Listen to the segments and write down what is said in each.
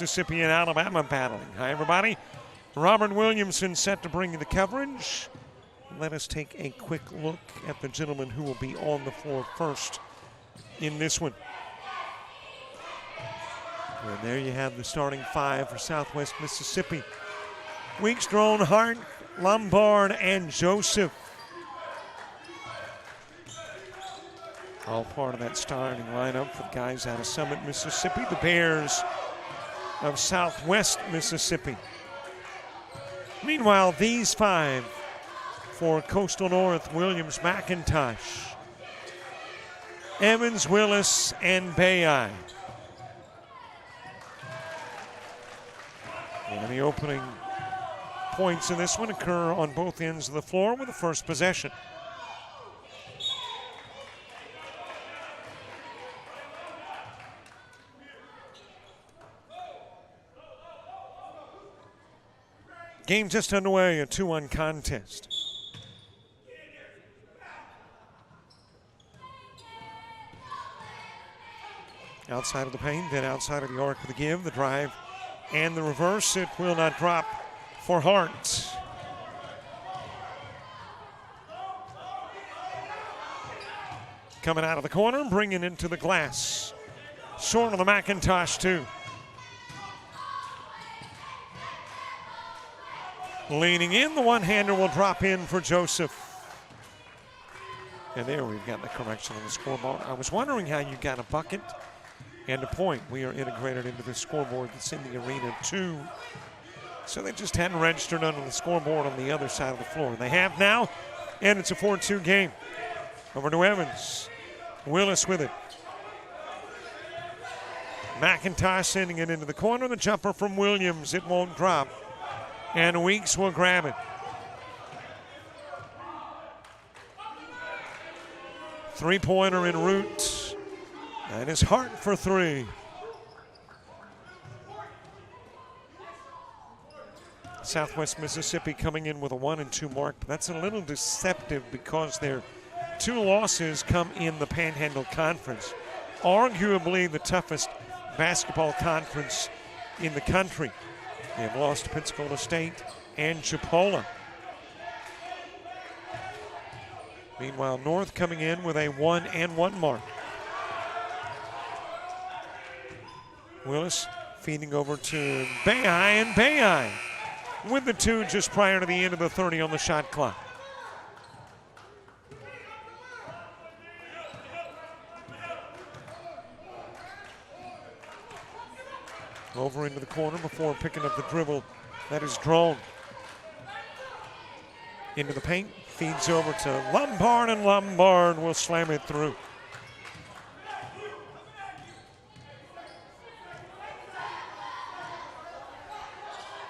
Mississippi and Alabama battling. Hi, everybody. Robert Williamson set to bring you the coverage. Let us take a quick look at the gentleman who will be on the floor first in this one. And there you have the starting five for Southwest Mississippi. Weeks, Drone, Hart, Lombard, and Joseph. All part of that starting lineup for the guys out of Summit, Mississippi, the Bears of Southwest Mississippi. Meanwhile, these five for Coastal North: Williams, McIntosh, Evans, Willis, and Bayeye. And the opening points in this one occur on both ends of the floor with the first possession. Game just underway, a 2-1 contest. Outside of the paint, then outside of the arc with the give, the drive, and the reverse. It will not drop for Hart. Coming out of the corner, bringing into the glass. Short of the McIntosh, too. Leaning in, the one-hander will drop in for Joseph. And there we've got the correction on the scoreboard. I was wondering how you got a bucket and a point. We are integrated into the scoreboard that's in the arena too. So they just hadn't registered under the scoreboard on the other side of the floor. They have now, and it's a 4-2 game. Over to Evans. Willis with it. McIntosh sending it into the corner. The jumper from Williams. It won't drop. And Weeks will grab it. Three-pointer en route. That is Hart for three. Southwest Mississippi coming in with a 1-2 mark. But that's a little deceptive because their two losses come in the Panhandle Conference. Arguably the toughest basketball conference in the country. They have lost to Pensacola State and Chipola. Meanwhile, North coming in with a 1-1 mark. Willis feeding over to Bayeye, and Bayeye with the two just prior to the end of the 30 on the shot clock. Over into the corner before picking up the dribble. That is Drone. Into the paint, feeds over to Lombard, and Lombard will slam it through.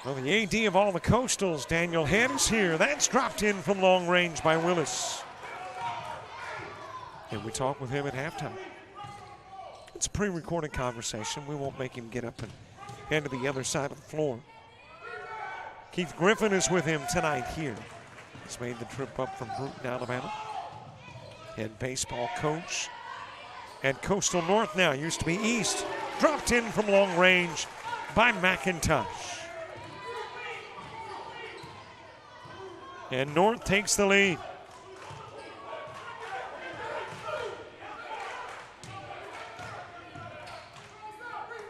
Well, the AD of all the Coastals, Daniel Head, is here. That's dropped in from long range by Willis. And we talk with him at halftime. It's a pre-recorded conversation. We won't make him get up and head to the other side of the floor. Keith Griffin is with him tonight here. He's made the trip up from Bruton, Alabama. Head baseball coach at Coastal North now. Used to be East. Dropped in from long range by McIntosh. And North takes the lead.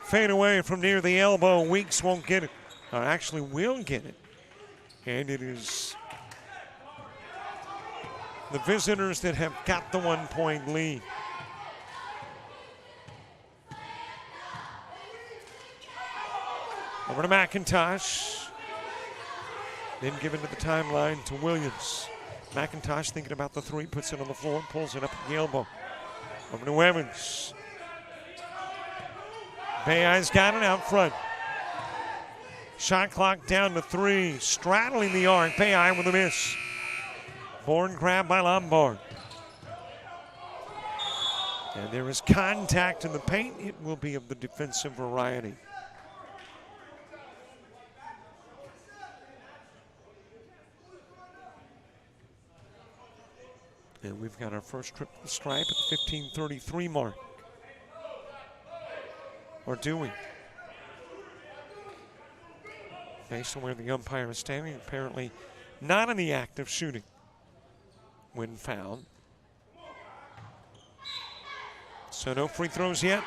Fade away from near the elbow. Weeks won't get it. Or actually will get it. And it is the visitors that have got the 1-point lead. Over to McIntosh. Then given to the timeline to Williams. McIntosh thinking about the three, puts it on the floor, pulls it up at the elbow. Over to Evans. Bayeye's got it out front. Shot clock down to 3, straddling the arc. Bayeye with a miss. Bourne grabbed by Lombard. And there is contact in the paint. It will be of the defensive variety. And we've got our first trip to the stripe at the 15:33 mark. Or do we? based on where the umpire is standing. Apparently not in the act of shooting when fouled. So no free throws yet.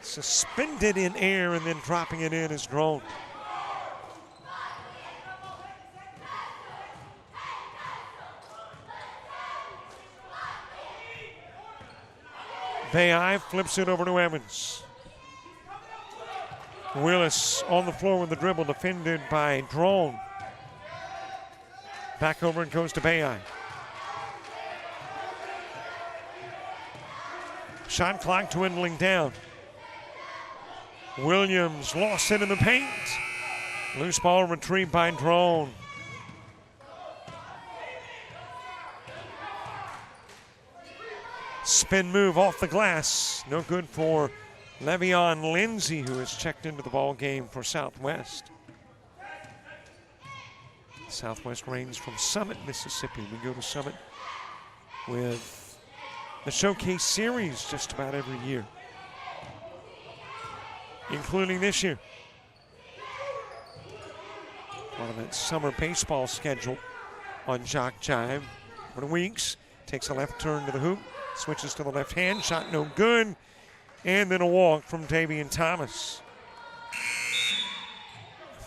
Suspended in air and then dropping it in is Drone. Bayeye flips it over to Evans. Willis on the floor with the dribble, defended by Drone. Back over and goes to Bayeye. Shot clock dwindling down. Williams lost it in the paint. Loose ball retrieved by Drone. Spin move off the glass. No good for Le'Veon Lindsay, who has checked into the ball game for Southwest. Southwest reigns from Summit, Mississippi. We go to Summit with the Showcase Series just about every year, including this year. Part of that summer baseball schedule on JockJive. For the Weeks takes a left turn to the hoop, switches to the left hand, shot no good, and then a walk from Davian Thomas.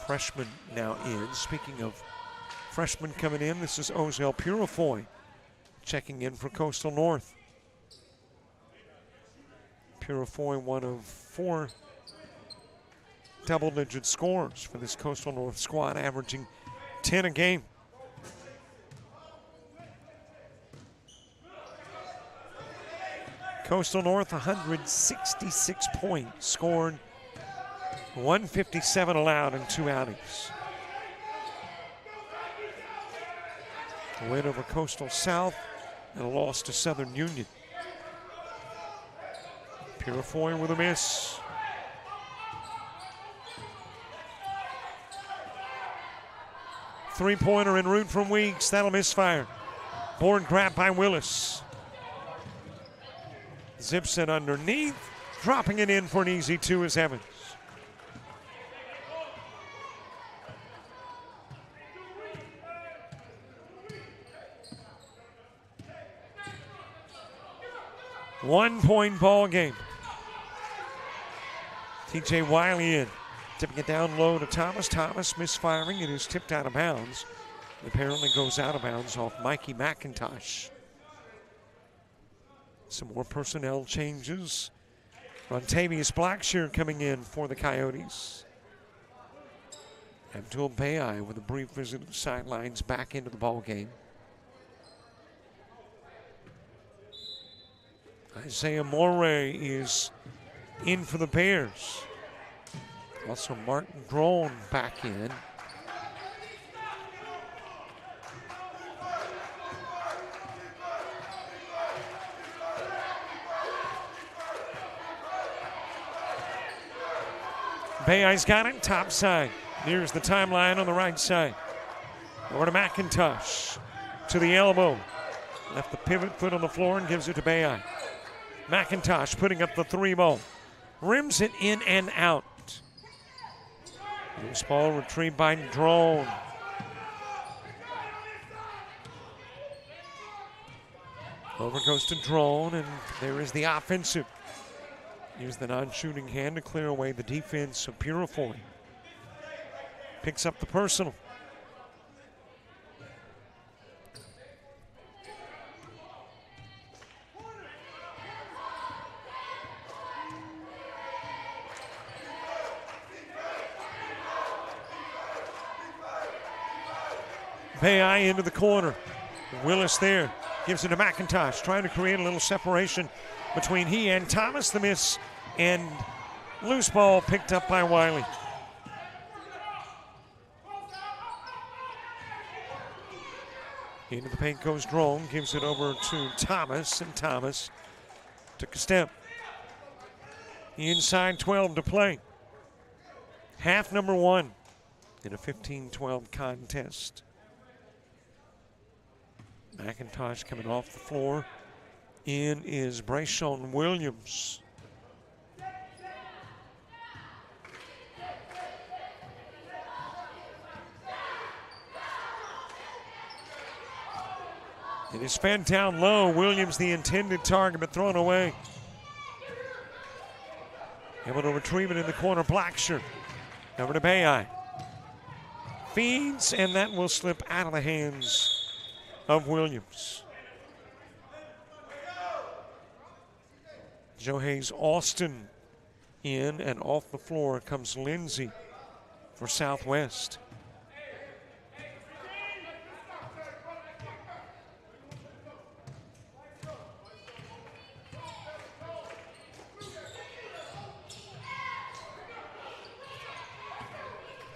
Freshman now in. Speaking of freshmen coming in, this is Ozell Purifoy checking in for Coastal North. Purifoy, one of 4 double-digit scores for this Coastal North squad, averaging 10 a game. Coastal North, 166 points scored, 157 allowed in 2 outings. A win over Coastal South and a loss to Southern Union. Purifoy with a miss. Three-pointer en route from Weeks. That'll misfire. Board grab by Willis. Zips it underneath. Dropping it in for an easy 2 is Evans. One-point ball game. TJ Wiley in. Tipping it down low to Thomas. Thomas misfiring. It is tipped out of bounds. It apparently goes out of bounds off Mikey McIntosh. Some more personnel changes. Rontavious Blackshear coming in for the Coyotes. Abdul Bayeye with a brief visit to the sidelines, back into the ball game. Isaiah Moray is in for the Bears. Also Martin Drone back in. Bayeye's got it, top side. Nears the timeline on the right side. Over to McIntosh, to the elbow. Left the pivot foot on the floor and gives it to Bayeye. McIntosh putting up the 3 ball. Rims it in and out. Loose ball retrieved by Drone. Over goes to Drone, and there is the offensive. Use the non-shooting hand to clear away the defense of Purifoy. Picks up the personal. Bayeye into the corner. Willis there. Gives it to McIntosh, trying to create a little separation between he and Thomas. The miss, and loose ball picked up by Wiley. Into the paint goes Drone, gives it over to Thomas, and Thomas took a step. Inside 12 to play. Half number 1 in a 15-12 contest. McIntosh coming off the floor. In is Brayshawn Williams. It is fed down low. Williams, the intended target, but thrown away. Able to retrieve it in the corner. Blacksher. Over to Bayeye. Feeds, and that will slip out of the hands of Williams. Joe Hayes Austin in, and off the floor comes Lindsay for Southwest.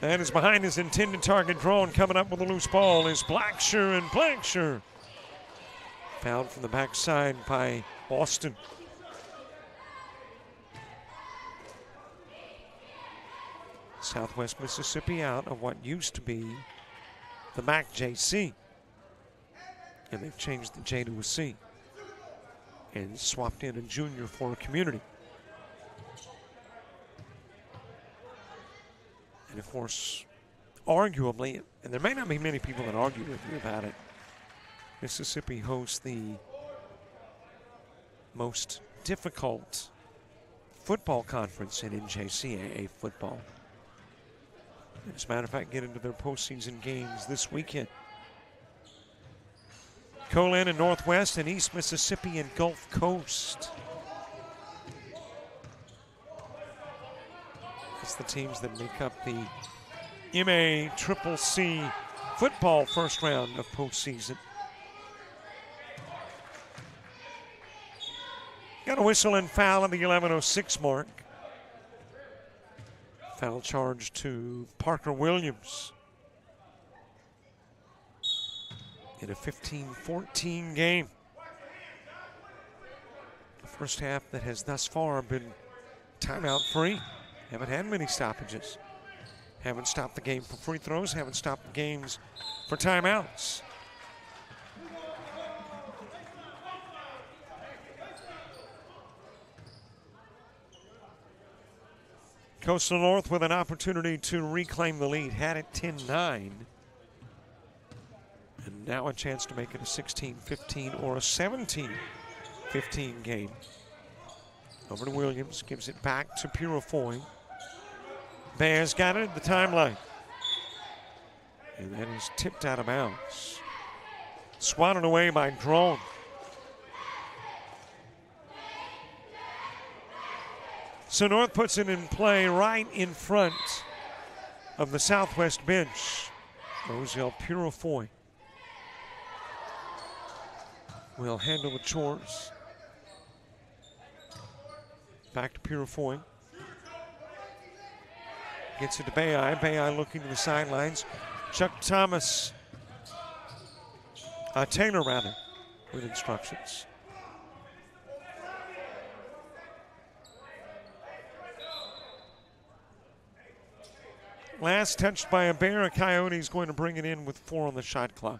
That is behind his intended target drawn. Coming up with a loose ball is Blacksher, and Blacksher fouled from the backside by Austin. Southwest Mississippi out of what used to be the MAC-JC. And they've changed the J to a C and swapped in a junior for a community. And of course, arguably, and there may not be many people that argue with me about it, Mississippi hosts the most difficult football conference in NJCAA football. As a matter of fact, get into their postseason games this weekend. Colin and Northwest and East Mississippi and Gulf Coast. That's the teams that make up the MACCC football first round of postseason. Got a whistle and foul at the 11:06 mark. Foul charge to Parker Williams in a 15-14 game. The first half that has thus far been timeout free. Haven't had many stoppages. Haven't stopped the game for free throws. Haven't stopped the games for timeouts. Coastal North with an opportunity to reclaim the lead. Had it 10-9. And now a chance to make it a 16-15 or a 17-15 game. Over to Williams. Gives it back to Purifoy. Bears got it at the timeline. And that is tipped out of bounds. Swatted away by Drone. So North puts it in play right in front of the Southwest bench. Roselle Purifoy will handle the chores. Back to Purifoy. Gets it to Bayeye. Bayeye looking to the sidelines. Chuck Thomas, Taylor rather, with instructions. Last touched by a Bear. A Coyote is going to bring it in with 4 on the shot clock.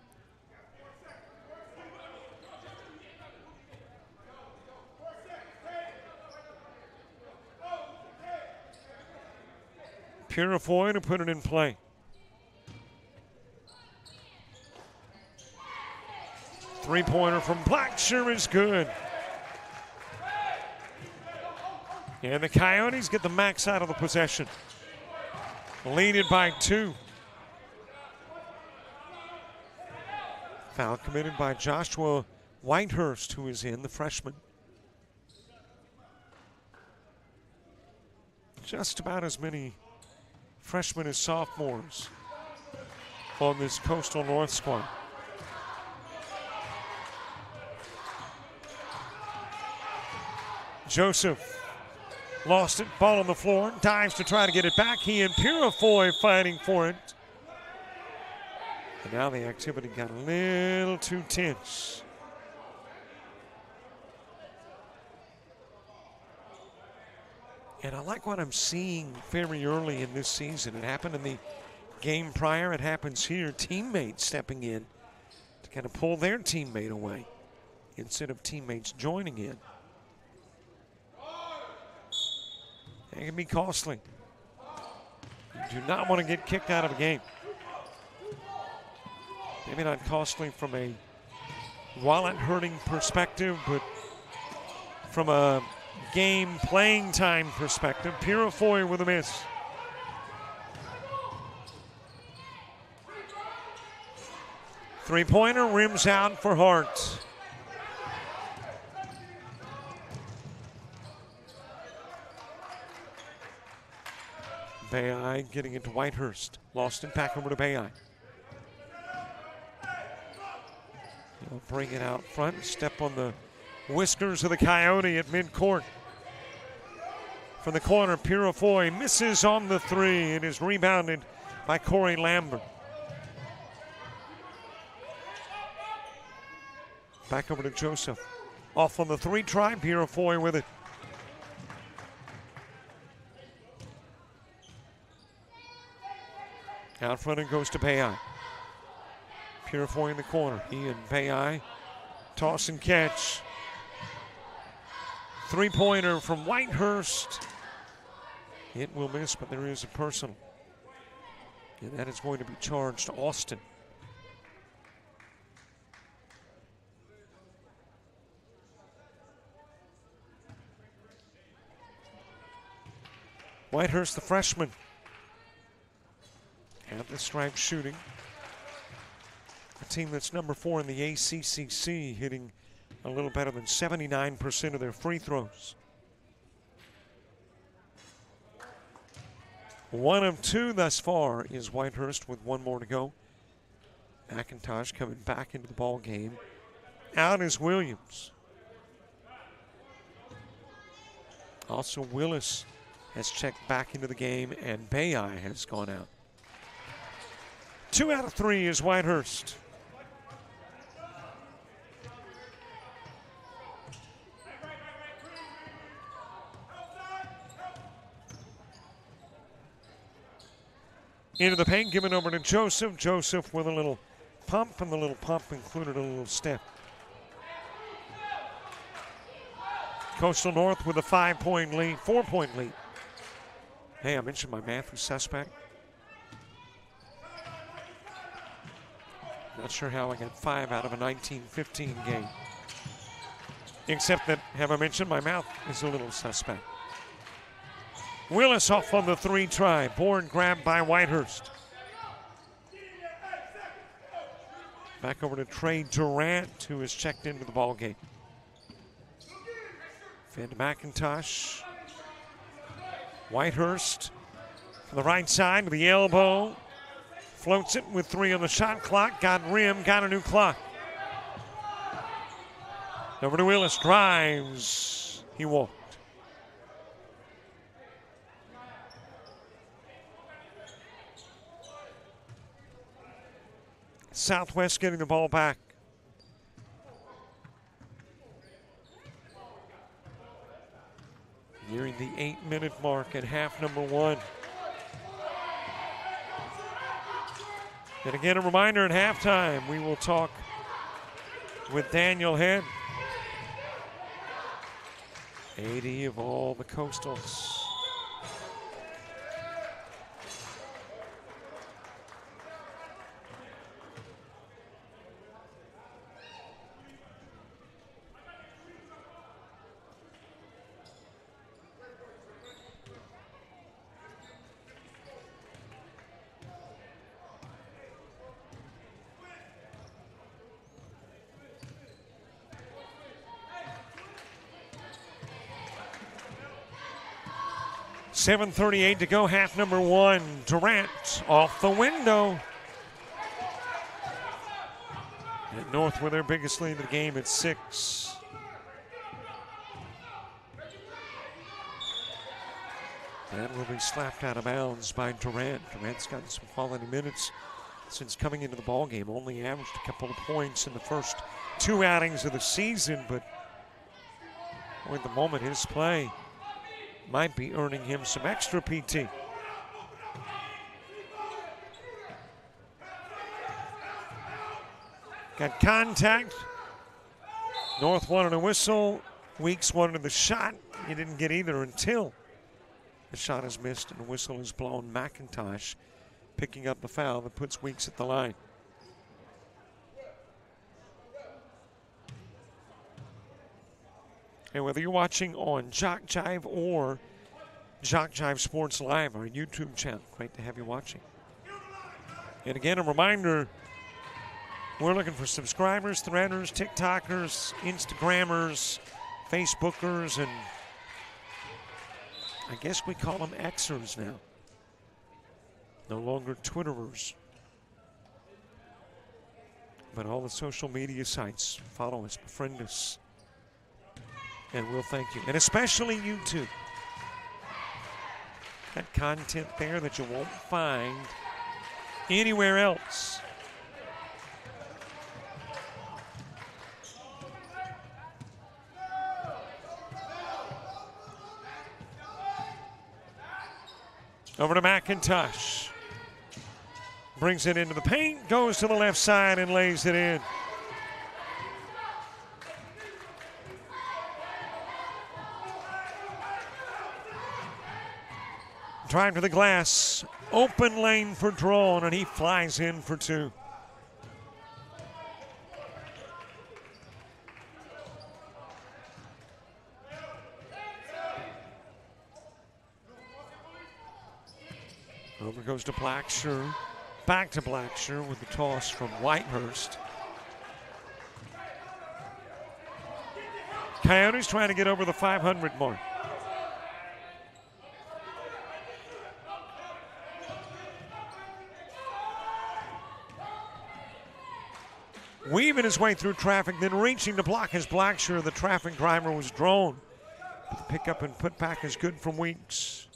Purifoy to put it in play. Three-pointer from Blacksher is good. And the Coyotes get the max out of the possession. Leaded by 2. Foul committed by Joshua Whitehurst, who is in, the freshman. Just about as many freshmen as sophomores on this Coastal North squad. Joseph lost it, ball on the floor, dives to try to get it back. He and Purifoy fighting for it. And now the activity got a little too tense. And I like what I'm seeing very early in this season. It happened in the game prior. It happens here. Teammates stepping in to kind of pull their teammate away instead of teammates joining in. It can be costly. You do not want to get kicked out of a game. Maybe not costly from a wallet hurting perspective, but from a game playing time perspective, Purifoy with a miss. Three-pointer rims out for Hart. Bayeye getting it to Whitehurst. Lost it back over to Bayeye. He'll bring it out front, step on the whiskers of the Coyote at midcourt. From the corner, Purifoy misses on the three. It is rebounded by Corey Lambert. Back over to Joseph. Off on the three try, Purifoy with it. Out front it goes to Bayeye. Purifoy in the corner. He and Bayeye toss and catch. Three-pointer from Whitehurst. It will miss, but there is a personal. And that is going to be charged to Austin. Whitehurst, the freshman, at the stripe shooting. A team that's number 4 in the ACCC, hitting a little better than 79% of their free throws. 1 of 2 thus far is Whitehurst with 1 more to go. McIntosh coming back into the ball game. Out is Williams. Also Willis has checked back into the game, and Bayeye has gone out. 2 out of 3 is Whitehurst. Into the paint, given over to Joseph. Joseph with a little pump, and the little pump included a little step. Coastal North with a 5-point lead, 4-point lead. Hey, I mentioned my math was suspect. Not sure how I got 5 out of a 19-15 game. Except that, have I mentioned, my mouth is a little suspect. Willis off on the 3 try. Board grabbed by Whitehurst. Back over to Trey Durant, who has checked into the ball game. Fed to McIntosh. Whitehurst from the right side to the elbow. Floats it with 3 on the shot clock. Got rim, got a new clock. Over to Willis, drives. He walked. Southwest getting the ball back. Nearing the 8-minute mark at half number 1. And again, a reminder at halftime, we will talk with Daniel Head, AD of all the Coastals. .738 to go, half number 1. Durant off the window. And North with their biggest lead of the game at 6. That will be slapped out of bounds by Durant. Durant's gotten some quality minutes since coming into the ball game. Only averaged a couple of points in the first 2 outings of the season, but at the moment his play might be earning him some extra PT. Got contact. North wanted a whistle. Weeks wanted the shot. He didn't get either until the shot is missed and the whistle is blown. McIntosh picking up the foul that puts Weeks at the line. And whether you're watching on JockJive or JockJive Sports Live, our YouTube channel, great to have you watching. And again, a reminder, we're looking for subscribers, threaders, TikTokers, Instagrammers, Facebookers, and I guess we call them Xers now. No longer Twitterers. But all the social media sites, follow us, befriend us, and we'll thank you. And especially YouTube. Got content there that you won't find anywhere else. Over to McIntosh. Brings it into the paint, goes to the left side and lays it in. Drive to the glass, open lane for Drone, and he flies in for two. Over goes to Blacksher. Back to Blacksher with the toss from Whitehurst. Coyotes trying to get over the 500 mark. Weaving his way through traffic, then reaching to block his Blacksher. The traffic driver was Drone. But the pickup and put back is good from Weeks.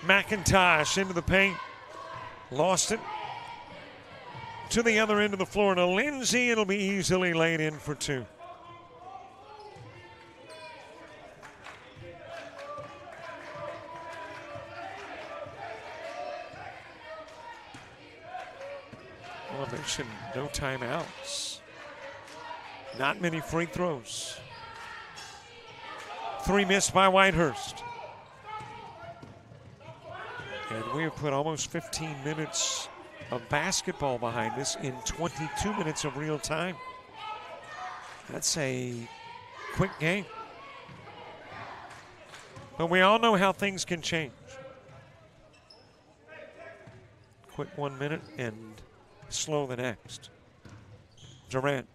McIntosh into the paint. Lost it. To the other end of the floor to Lindsay. It'll be easily laid in for two. Well, I mentioned no timeouts. Not many free throws. 3 missed by Whitehurst. And we have put almost 15 minutes of basketball behind us in 22 minutes of real time. That's a quick game. But we all know how things can change. Quick 1 minute and slow the next. Durant.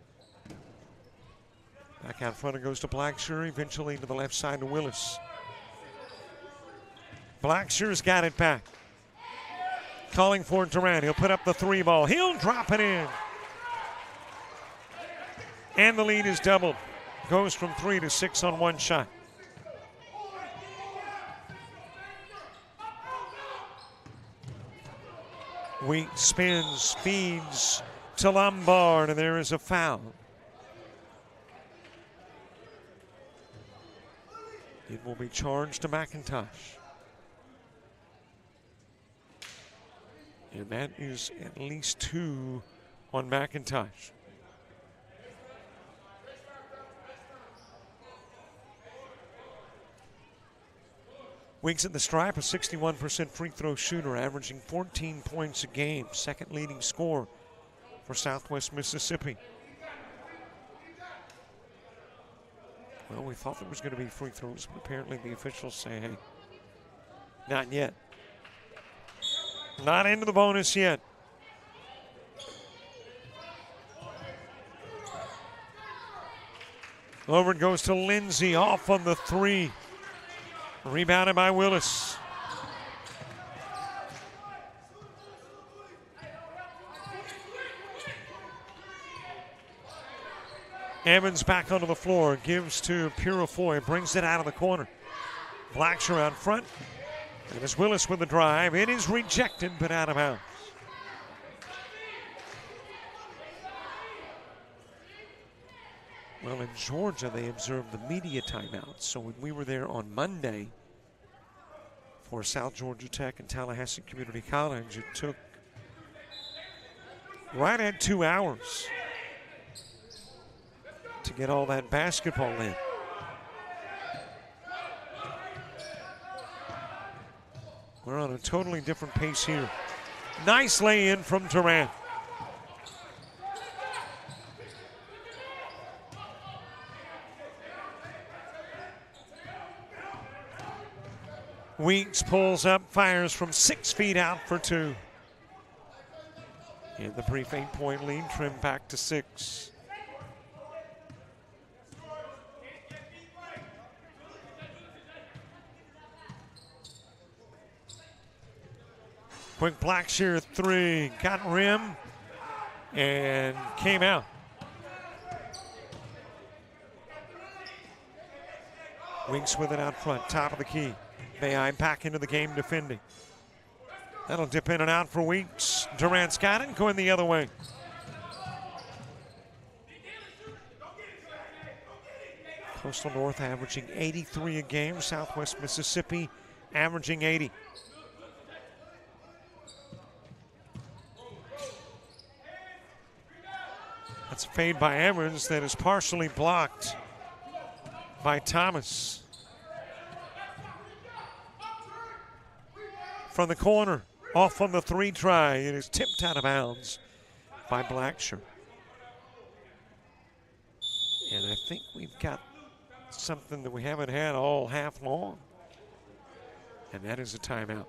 Back out front, it goes to Blacksher, eventually to the left side to Willis. Blackshear's got it back. Calling for Durant. He'll put up the 3 ball. He'll drop it in. And the lead is doubled. Goes from 3 to 6 on 1 shot. Wheat spins, feeds to Lombard, and there is a foul. It will be charged to McIntosh. And that is at least 2 on McIntosh. Weeks at the stripe, a 61% free throw shooter, averaging 14 points a game. Second leading scorer for Southwest Mississippi. Well, we thought there was going to be free throws, but apparently the officials say, hey, not yet. Not into the bonus yet. Over it goes to Lindsay, off on the 3. Rebounded by Willis. Evans back onto the floor, gives to Purifoy, brings it out of the corner. Blacksher out front. And as Willis with the drive, it is rejected, but out of bounds. Well, in Georgia, they observed the media timeouts. So when we were there on Monday for South Georgia Tech and Tallahassee Community College, it took right at 2 hours to get all that basketball in. We're on a totally different pace here. Nice lay-in from Durant. Weeks pulls up, fires from 6 feet out for 2. And the brief 8-point lead trimmed back to 6. Quick Blackshear 3, got rim and came out. Winks with it out front, top of the key. Bayai back into the game defending. That'll dip in and out for Weeks. Durant's got it, going the other way. Coastal North averaging 83 a game. Southwest Mississippi averaging 80. That's a fade by Emmons that is partially blocked by Thomas. From the corner, off on the 3 try. It is tipped out of bounds by Blackshear. And I think we've got something that we haven't had all half long. And that is a timeout.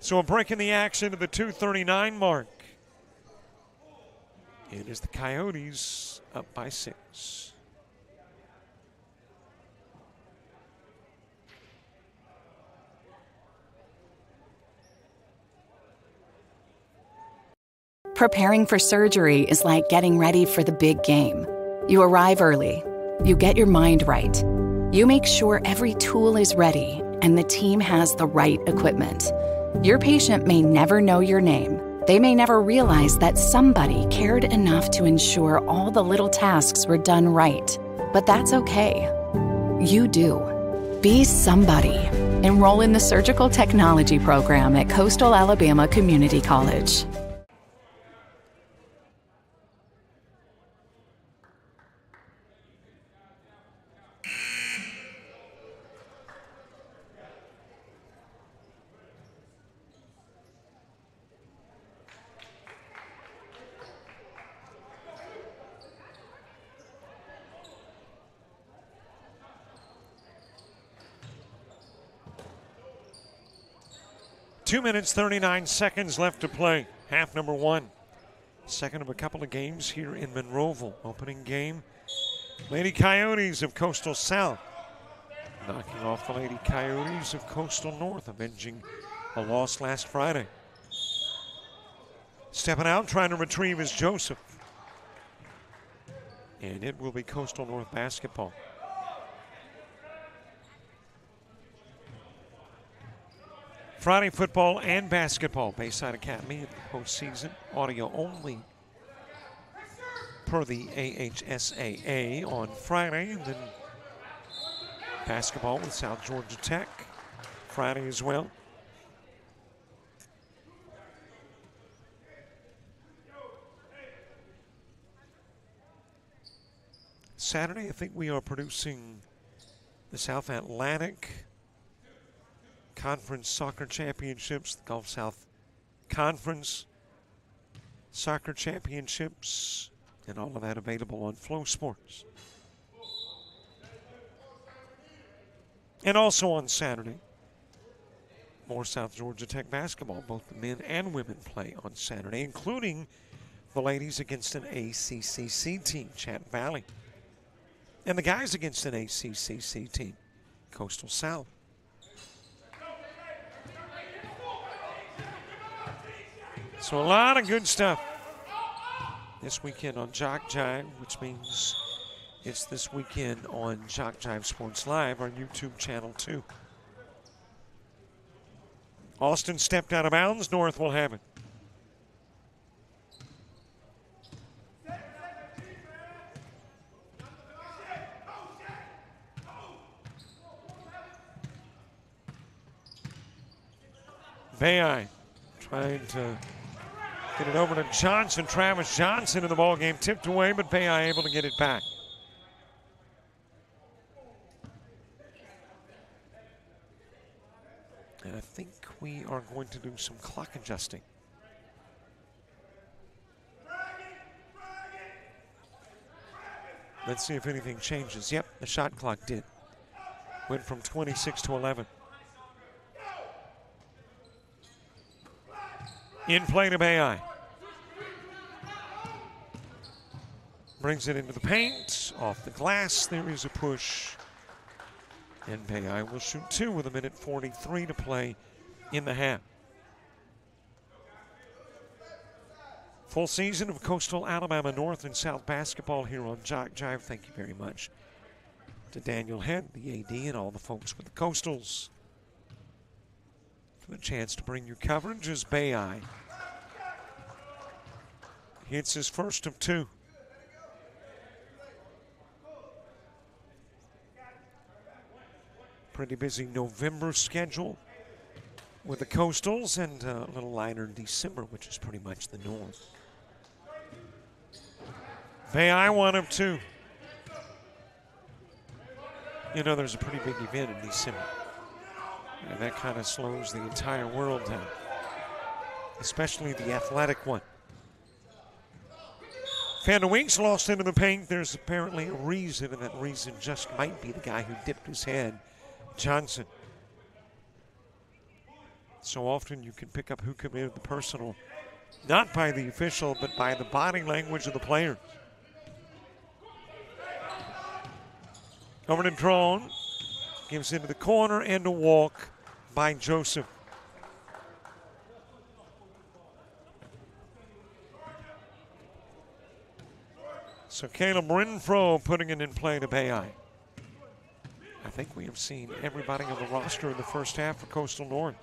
So a break in the action at the 2:39 mark. It is the Coyotes up by 6. Preparing for surgery is like getting ready for the big game. You arrive early. You get your mind right. You make sure every tool is ready and the team has the right equipment. Your patient may never know your name. They may never realize that somebody cared enough to ensure all the little tasks were done right. But that's okay. You do. Be somebody. Enroll in the Surgical Technology program at Coastal Alabama Community College. Two minutes, 39 seconds left to play. Half number 1. Second of a couple of games here in Monroeville. Opening game, Lady Coyotes of Coastal South knocking off the Lady Coyotes of Coastal North, avenging a loss last Friday. Stepping out, trying to retrieve is Joseph. And it will be Coastal North basketball. Friday football and basketball. Bayside Academy in the postseason. Audio only per the AHSAA on Friday. And then basketball with South Georgia Tech Friday as well. Saturday, I think we are producing the South Atlantic Conference Soccer Championships, the Gulf South Conference Soccer Championships, and all of that available on Flow Sports. And also on Saturday, more South Georgia Tech basketball. Both the men and women play on Saturday, including the ladies against an ACCC team, Chat Valley, and the guys against an ACCC team, Coastal South. So a lot of good stuff this weekend on JockJive, which means it's this weekend on JockJive Sports Live, our YouTube channel too. Austin stepped out of bounds. North will have it. Bayai trying to get it over to Johnson. Travis Johnson in the ball game, tipped away, but Bayai able to get it back. And I think we are going to do some clock adjusting. Let's see if anything changes. Yep, the shot clock did. Went from 26 to 11. In play to Bayeye. Brings it into the paint. Off the glass, there is a push. And Bayeye will shoot 2 with 1:43 to play in the half. Full season of Coastal Alabama North and South basketball here on JockJive. Thank you very much to Daniel Head, the AD, and all the folks with the Coastals for the chance to bring you coverage as Bayeye hits his first of 2. Pretty busy November schedule with the Coastals, and a little lighter in December, which is pretty much the norm. Bayeye 1 of 2. You know, there's a pretty big event in December, and that kind of slows the entire world down, especially the athletic one. Van der Week's lost into the paint. There's apparently a reason, and that reason just might be the guy who dipped his head, Johnson. So often you can pick up who committed the personal, not by the official, but by the body language of the players. Over to Drone. Gives into the corner and a walk by Joseph. So Caleb Renfro putting it in play to Bayeye. I think we have seen everybody on the roster in the first half for Coastal North.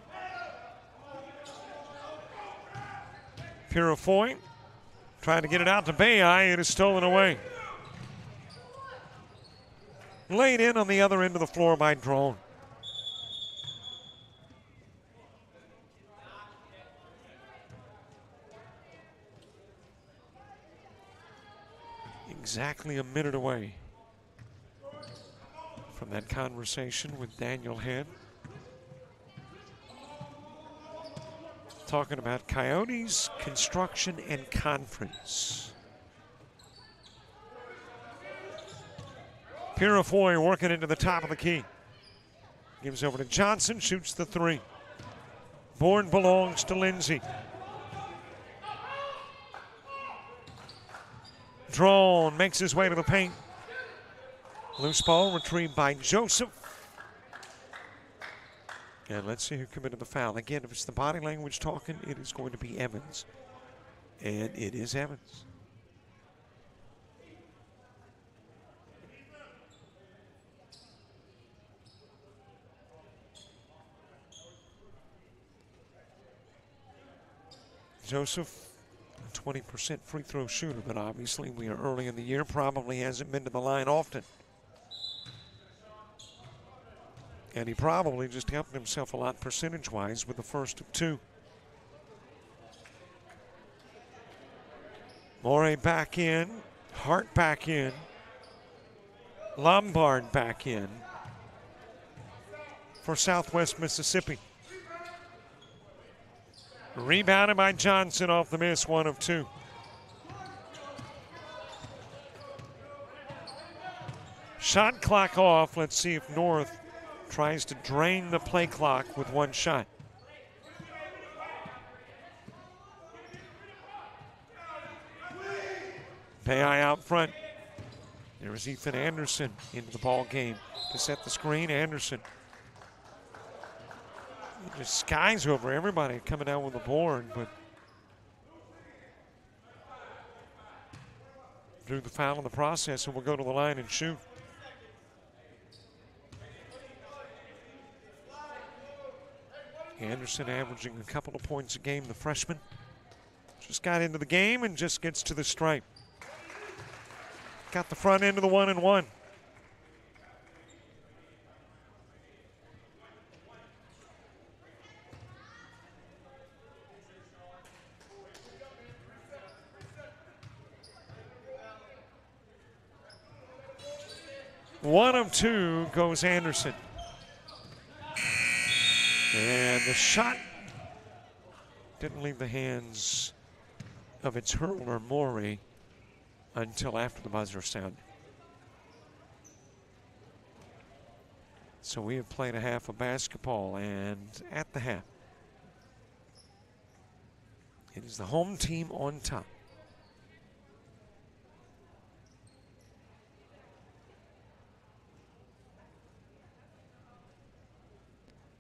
Purifoy trying to get it out to Bayeye. It is stolen away. Laid in on the other end of the floor by Drone. Exactly a minute away from that conversation with Daniel Head. Talking about Coyotes, construction, and conference. Purifoy working into the top of the key. Gives over to Johnson, shoots the 3. Board belongs to Lindsay. Drone makes his way to the paint. Loose ball retrieved by Joseph. And let's see who committed the foul. Again, if it's the body language talking, it is going to be Evans. And it is Evans. Joseph, a 20% free throw shooter, but obviously we are early in the year, probably hasn't been to the line often. And he probably just helped himself a lot percentage-wise with the first of 2. Morey back in, Hart back in, Lombard back in for Southwest Mississippi. Rebounded by Johnson off the miss, 1 of 2. Shot clock off. Let's see if North tries to drain the play clock with 1 shot. Bayeye out front. There is Ethan Anderson into the ball game to set the screen. Anderson just skies over everybody coming out with the board, but drew the foul in the process and will go to the line and shoot. Anderson averaging a couple of points a game, the freshman. Just got into the game and just gets to the stripe. Got the front end of the 1-and-1. One of 2 goes Anderson. And the shot didn't leave the hands of its hurler, Morey, until after the buzzer sounded. So we have played a half of basketball, and at the half, it is the home team on top.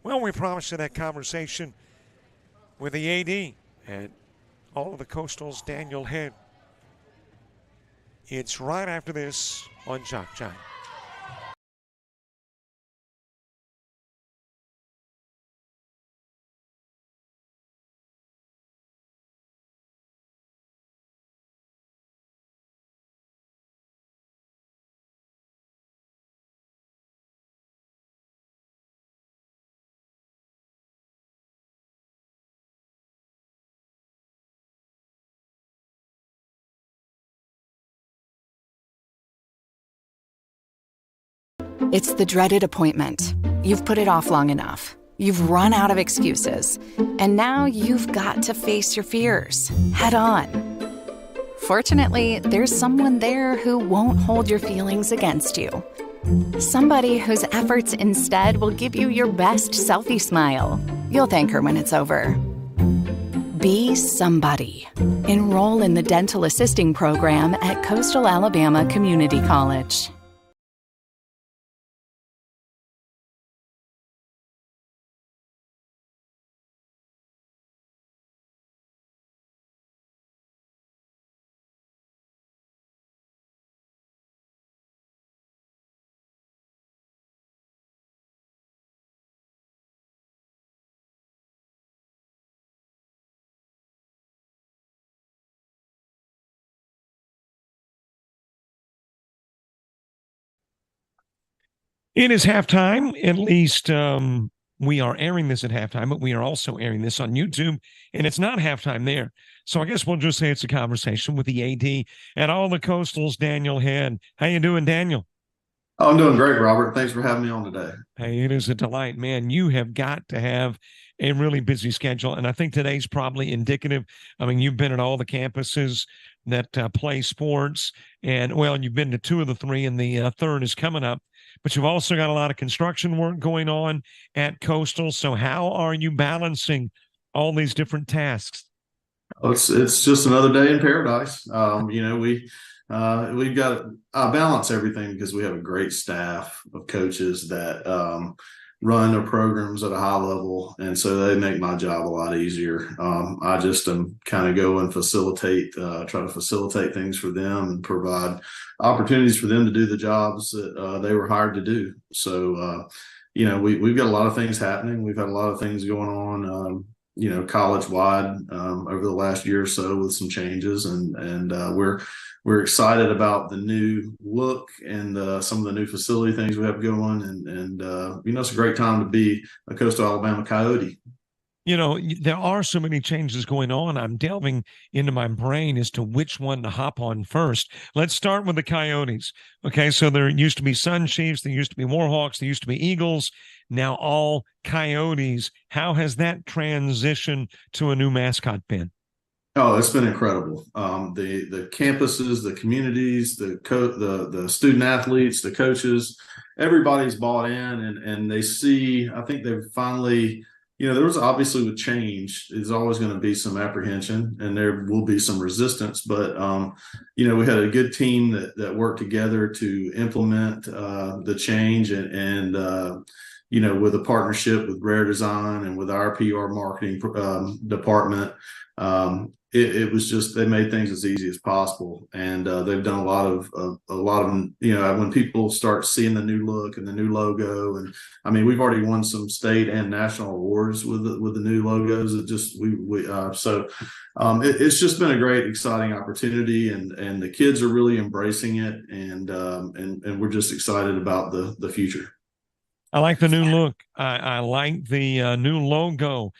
Well, we promised you that conversation with the AD and all of the Coastal's Daniel Head. It's right after this on JockJive. It's the dreaded appointment. You've put it off long enough. You've run out of excuses. And now you've got to face your fears head on. Fortunately, there's someone there who won't hold your feelings against you. Somebody whose efforts instead will give you your best selfie smile. You'll thank her when it's over. Be somebody. Enroll in the Dental Assisting Program at Coastal Alabama Community College. It is halftime. At least we are airing this at halftime, but we are also airing this on YouTube, and it's not halftime there. So I guess we'll just say it's a conversation with the AD and all the Coastals, Daniel Head. How you doing, Daniel? Oh, I'm doing great, Robert. Thanks for having me on today. Hey, it is a delight, man. You have got to have a really busy schedule, and I think today's probably indicative. I mean, you've been at all the campuses that play sports, and, well, you've been to 2 of the 3, and the third is coming up. But you've also got a lot of construction work going on at Coastal. So how are you balancing all these different tasks? Oh, it's just another day in paradise. We've got I balance everything because we have a great staff of coaches that run their programs at a high level, and so they make my job a lot easier. I just am kind of go and try to facilitate things for them and provide opportunities for them to do the jobs that they were hired to do. So, we've got a lot of things happening. We've had a lot of things going on, college-wide over the last year or so with some changes, and we're excited about the new look and some of the new facility things we have going. And it's a great time to be a Coastal Alabama Coyote. There are so many changes going on. I'm delving into my brain as to which one to hop on first. Let's start with the Coyotes. Okay, so there used to be Sun Chiefs, there used to be Warhawks, there used to be Eagles, now all Coyotes. How has that transition to a new mascot been? Oh, it's been incredible. The campuses, the communities, the student athletes, the coaches, everybody's bought in, and they see. I think they've finally. There was obviously with change, there's always going to be some apprehension and there will be some resistance. But, we had a good team that worked together to implement the change and with a partnership with Rare Design and with our PR marketing department. It was just, they made things as easy as possible. And they've done a lot of when people start seeing the new look and the new logo. And I mean, we've already won some state and national awards with the new logos. It's just been a great, exciting opportunity, and the kids are really embracing it. And we're just excited about the future. I like the new look. I like the new logo.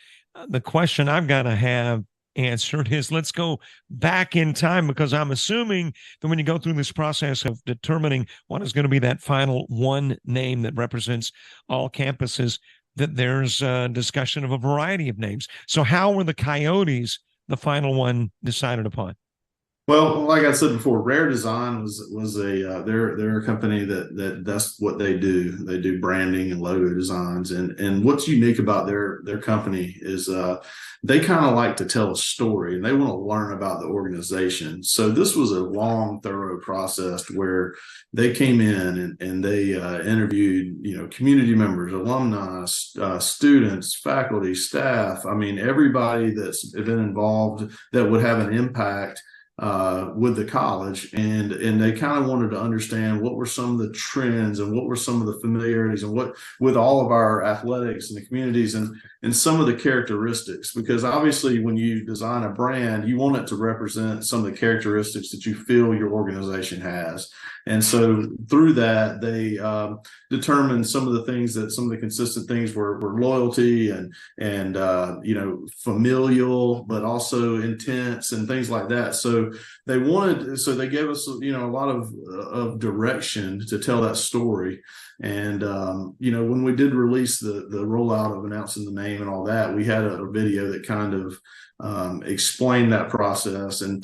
The question I've got to have answered is, let's go back in time, because I'm assuming that when you go through this process of determining what is going to be that final one name that represents all campuses, that there's discussion of a variety of names. So how were the Coyotes the final one decided upon? Well, like I said before, Rare Design was a they're a company that's what they do. They do branding and logo designs, and what's unique about their company is they kind of like to tell a story and they want to learn about the organization. So this was a long, thorough process where they came in and they interviewed community members, alumni, students, faculty, staff. I mean, everybody that's been involved that would have an impact with the college, and they kind of wanted to understand what were some of the trends and what were some of the familiarities and what with all of our athletics and the communities and some of the characteristics, because obviously when you design a brand, you want it to represent some of the characteristics that you feel your organization has. And so through that, they determined some of the consistent things were loyalty and familial, but also intense and things like that. So they gave us a lot of direction to tell that story. And when we did release the rollout of announcing the name and all that, we had a video that kind of explained that process and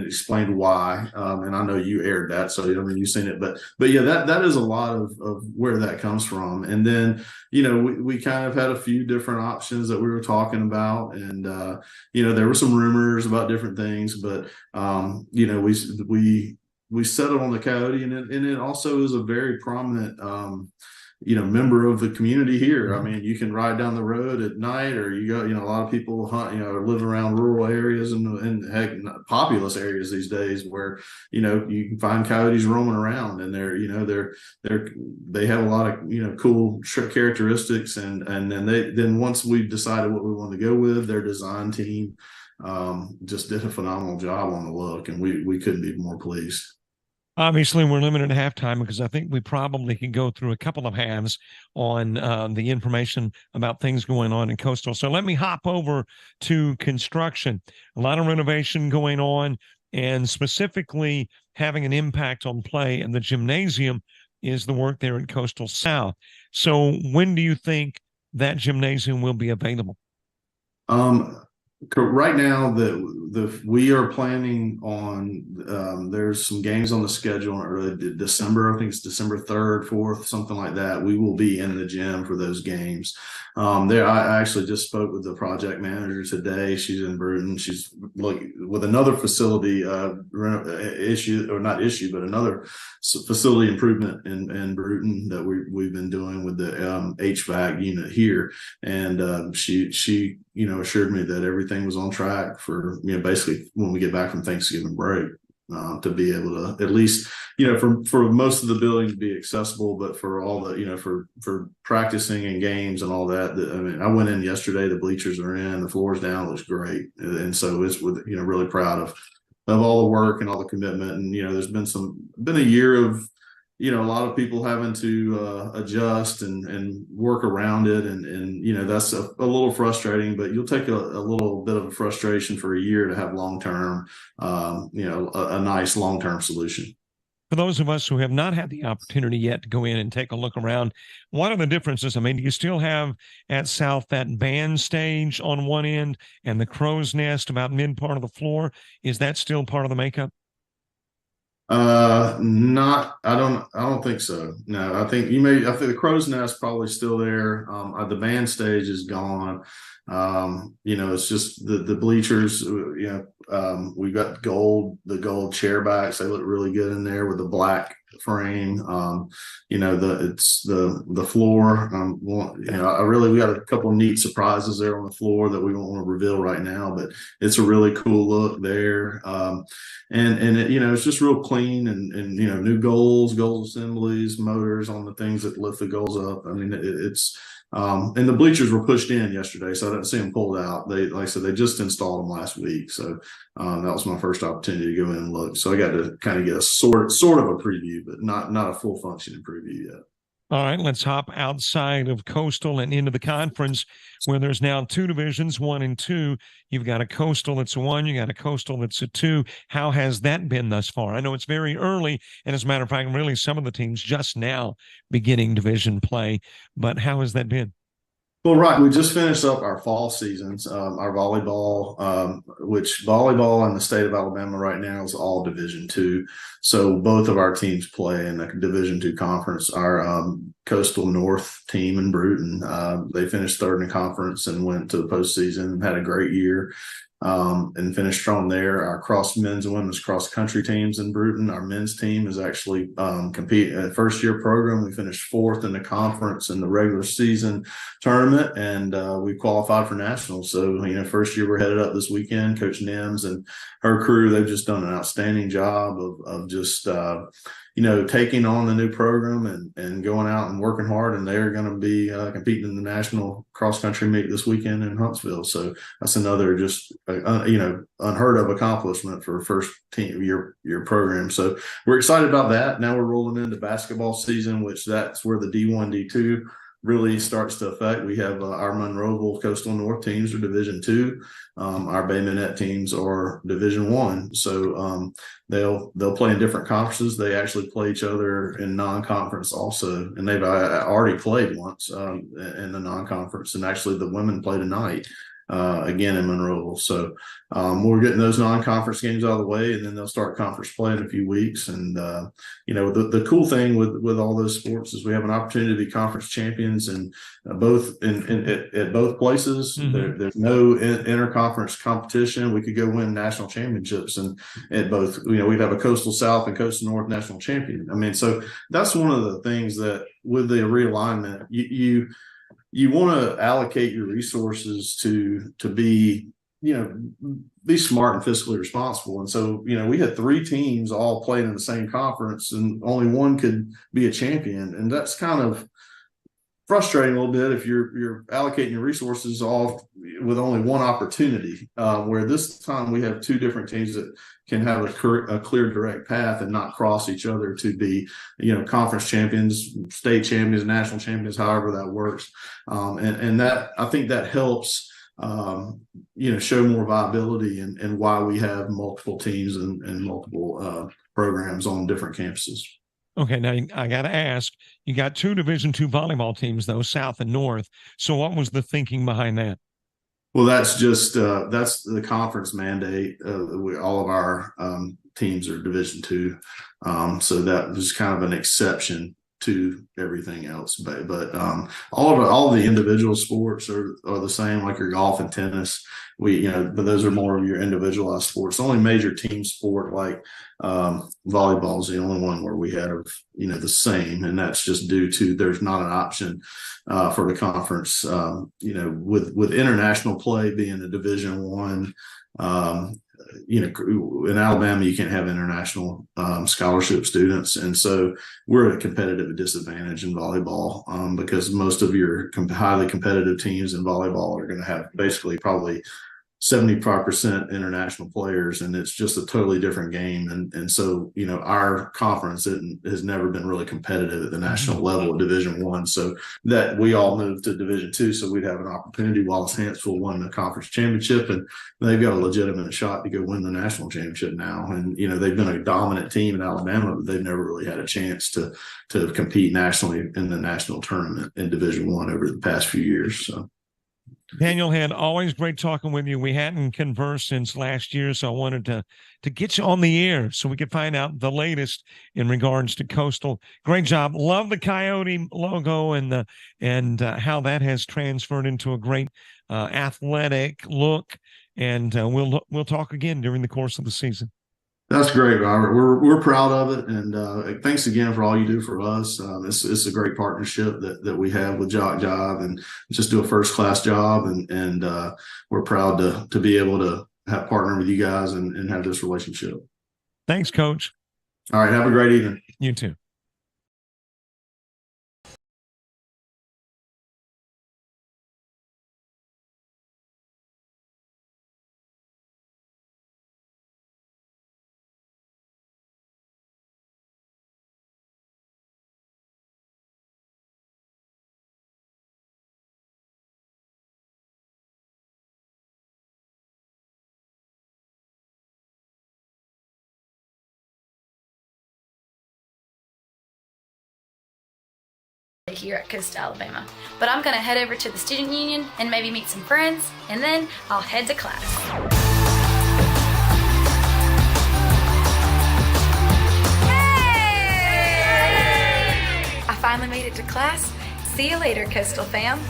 explained why. And I know you aired that, so you've seen it, but yeah, that is a lot of where that comes from. And then we kind of had a few different options that we were talking about, and there were some rumors about different things, but we settled on the Coyote, and it also is a very prominent member of the community here. I mean, you can ride down the road at night, or you go, a lot of people hunt, live around rural areas and heck, populous areas these days where, you can find coyotes roaming around, and they have a lot of, cool characteristics. And then once we decided what we wanted to go with, their design team just did a phenomenal job on the look, and we couldn't be more pleased. Obviously, we're limited at halftime because I think we probably can go through a couple of halves on the information about things going on in Coastal. So let me hop over to construction. A lot of renovation going on, and specifically having an impact on play in the gymnasium is the work there at Coastal South. So when do you think that gymnasium will be available? Right now, we are planning on there's some games on the schedule in early December. I think it's December 3rd, 4th, something like that. We will be in the gym for those games. I actually just spoke with the project manager today. She's in Bruton. She's with another facility another facility improvement in Bruton that we've been doing with the HVAC unit here, and she assured me that everything was on track for, basically when we get back from Thanksgiving break, to be able to at least, for most of the building to be accessible, but for all the, for practicing and games and all that. I mean, I went in yesterday, the bleachers are in, the floor's down, it looks great. And so it's really proud of all the work and all the commitment. And, there's been a year of, a lot of people having to adjust and work around it. And that's a little frustrating, but you'll take a little bit of a frustration for a year to have long-term, a nice long-term solution. For those of us who have not had the opportunity yet to go in and take a look around, what are the differences? I mean, do you still have at South that band stage on one end and the crow's nest about mid part of the floor? Is that still part of the makeup? I don't think so. No, I think the crow's nest probably still there. The band stage is gone. It's just the bleachers, we've got the gold chair backs. They look really good in there with the black frame. It's the floor. We got a couple of neat surprises there on the floor that we don't want to reveal right now, but it's a really cool look there. It's just real clean and new gold assemblies, motors on the things that lift the goals up. I mean, it's and the bleachers were pushed in yesterday, so I didn't see them pulled out. Like I said, they just installed them last week, so that was my first opportunity to go in and look. So I got to kind of get a sort of a preview, but not a full functioning preview yet. All right, let's hop outside of Coastal and into the conference where there's now two divisions, 1 and 2. You've got a Coastal that's a 1, you got a Coastal that's a 2. How has that been thus far? I know it's very early, and as a matter of fact, really some of the teams just now beginning division play, but how has that been? Well, right. We just finished up our fall seasons, our volleyball, which volleyball in the state of Alabama right now is all Division II. So both of our teams play in the Division II conference. Our Coastal North team in Bruton, they finished third in the conference and went to the postseason and had a great year. And finished strong there. Our men's and women's cross country teams in Bruton. Our men's team is actually competing a first year program. We finished fourth in the conference in the regular season tournament, and we qualified for nationals. So, first year we're headed up this weekend. Coach Nims and her crew, they've just done an outstanding job of just taking on the new program and going out and working hard, and they're going to be competing in the national cross country meet this weekend in Huntsville. So that's another just unheard of accomplishment for a first team year program. So we're excited about that. Now we're rolling into basketball season, which that's where the D1, D2 really starts to affect. We have our Monroeville Coastal North teams are Division II. Our Bay Minette teams are Division I. So they'll play in different conferences. They actually play each other in non-conference also, and they've already played once in the non-conference. And actually, the women play tonight again in Monroeville. So we're getting those non-conference games out of the way, and then they'll start conference play in a few weeks. And the cool thing with all those sports is we have an opportunity to be conference champions, and both at both places. Mm-hmm. There's no interconference competition. We could go win national championships, and at both, we'd have a Coastal South and Coastal North national champion. I mean, so that's one of the things that with the realignment, you want to allocate your resources to be smart and fiscally responsible. And so, we had 3 teams all playing in the same conference, and only one could be a champion. And that's kind of frustrating a little bit if you're allocating your resources all with only one opportunity, where this time we have 2 different teams that can have a clear direct path and not cross each other to be conference champions, state champions, national champions, however that works. And that, I think that helps show more viability and why we have multiple teams and multiple programs on different campuses. Okay, now I got to ask, you got 2 Division II volleyball teams, though, South and North. So what was the thinking behind that? Well, that's just that's the conference mandate. All of our teams are Division II, so that was kind of an exception to everything else. But all of the individual sports are the same, like your golf and tennis. But those are more of your individualized sports. The only major team sport like volleyball is the only one where we have the same, and that's just due to there's not an option for the conference. With international play being a Division I. In Alabama, you can't have international scholarship students. And so we're at a competitive disadvantage in volleyball because most of your highly competitive teams in volleyball are going to have basically probably 75% international players, and it's just a totally different game. And so, our conference has never been really competitive at the national level of Division I. So that we all moved to Division II, so we'd have an opportunity. Wallace Hansville won the conference championship, and they've got a legitimate shot to go win the national championship now. And, they've been a dominant team in Alabama, but they've never really had a chance to compete nationally in the national tournament in Division I over the past few years. So. Daniel Hand, always great talking with you. We hadn't conversed since last year, so I wanted to get you on the air so we could find out the latest in regards to Coastal. Great job. Love the Coyote logo and how that has transferred into a great athletic look. And we'll talk again during the course of the season. That's great, Robert. We're proud of it, and thanks again for all you do for us. It's a great partnership that we have with JockJive, and just do a first class job, and we're proud to be able to have partnered with you guys and have this relationship. Thanks, Coach. All right, have a great evening. You too. here at Coastal Alabama. But I'm gonna head over to the student union and maybe meet some friends, and then I'll head to class. I finally made it to class. See you later, Coastal fam.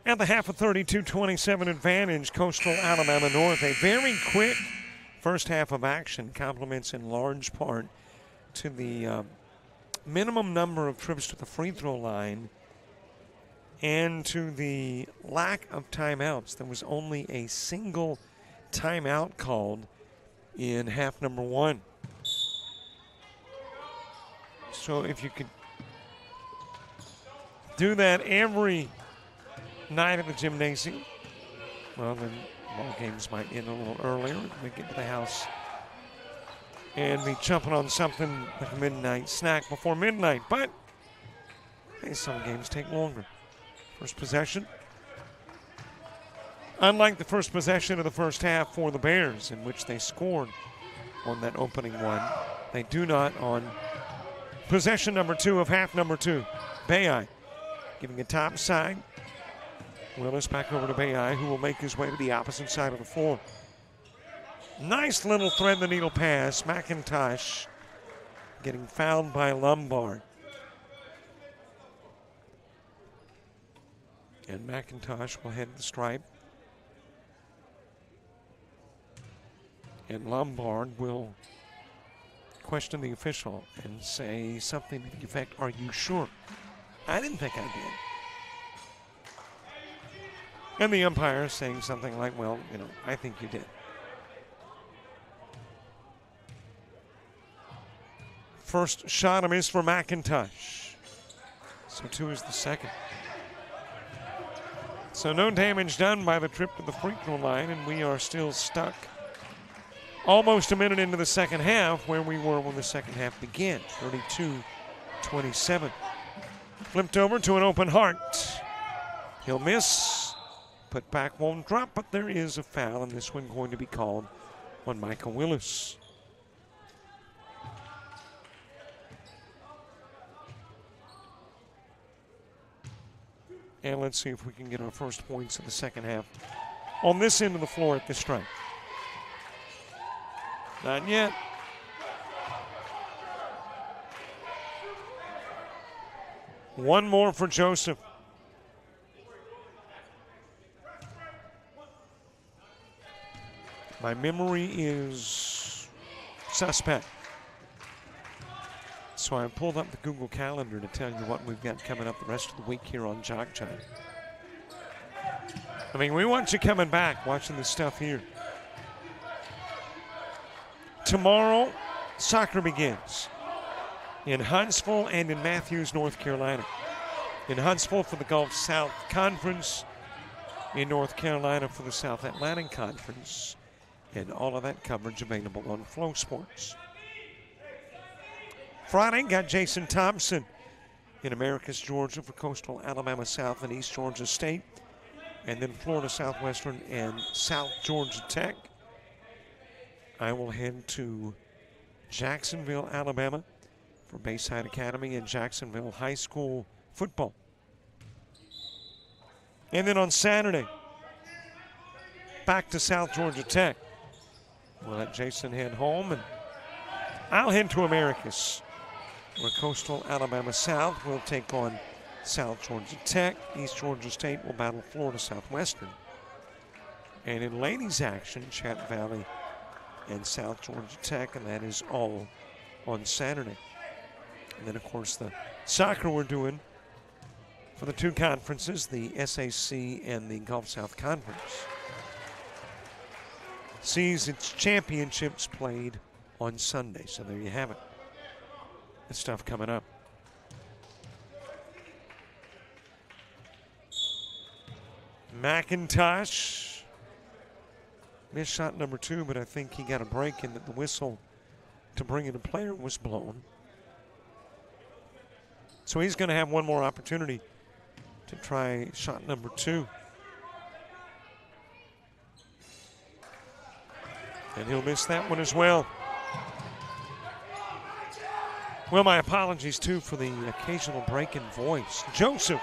At the half, a 32-27 advantage, Coastal Alabama North. A very quick first half of action, compliments in large part to the minimum number of trips to the free throw line and to the lack of timeouts. There was only a single timeout called in half number one. So if you could do that every night at the gymnasium, well, then ball games might end a little earlier. We get to the house and be jumping on something like a midnight snack before midnight. But hey, some games take longer. First possession. Unlike the first possession of the first half for the Bears, in which they scored on that opening one, they do not on possession number 2 of half number 2. Bayeye giving a top side. Willis back over to Bayeye, who will make his way to the opposite side of the floor. Nice little thread-the-needle pass. McIntosh getting fouled by Lombard. And McIntosh will head the stripe. And Lombard will question the official and say something to the effect, "Are you sure?" "I didn't think I did." And the umpire saying something like, "Well, you know, I think you did." First shot a miss for McIntosh. So 2 is the second. So no damage done by the trip to the free throw line, and we are still stuck almost a minute into the second half where we were when the second half began, 32-27. Flipped over to an open Hart. He'll miss. Put back won't drop, but there is a foul, and this one going to be called on Michael Willis. And let's see if we can get our first points of the second half on this end of the floor at this strike. Not yet. One more for Joseph. My memory is suspect. So I pulled up the Google Calendar to tell you what we've got coming up the rest of the week here on JockJive. I mean, we want you coming back, watching this stuff here. Tomorrow, soccer begins in Huntsville and in Matthews, North Carolina. In Huntsville for the Gulf South Conference, in North Carolina for the South Atlantic Conference. And all of that coverage available on Flow Sports. Friday, got Jason Thompson in Americus, Georgia for Coastal Alabama South and East Georgia State. And then Florida Southwestern and South Georgia Tech. I will head to Jacksonville, Alabama for Bayside Academy and Jacksonville High School football. And then on Saturday, back to South Georgia Tech. We'll let Jason head home, and I'll head to Americus, where Coastal Alabama South will take on South Georgia Tech. East Georgia State will battle Florida Southwestern. And in ladies action, Chat Valley and South Georgia Tech, and that is all on Saturday. And then, of course, the soccer we're doing for the two conferences, the SAC and the Gulf South Conference, sees its championships played on Sunday. So there you have it. That stuff coming up. McIntosh missed shot number 2, but I think he got a break in that the whistle to bring in a player was blown. So he's going to have one more opportunity to try shot number 2. And he'll miss that one as well. Well, my apologies, too, for the occasional break in voice. Joseph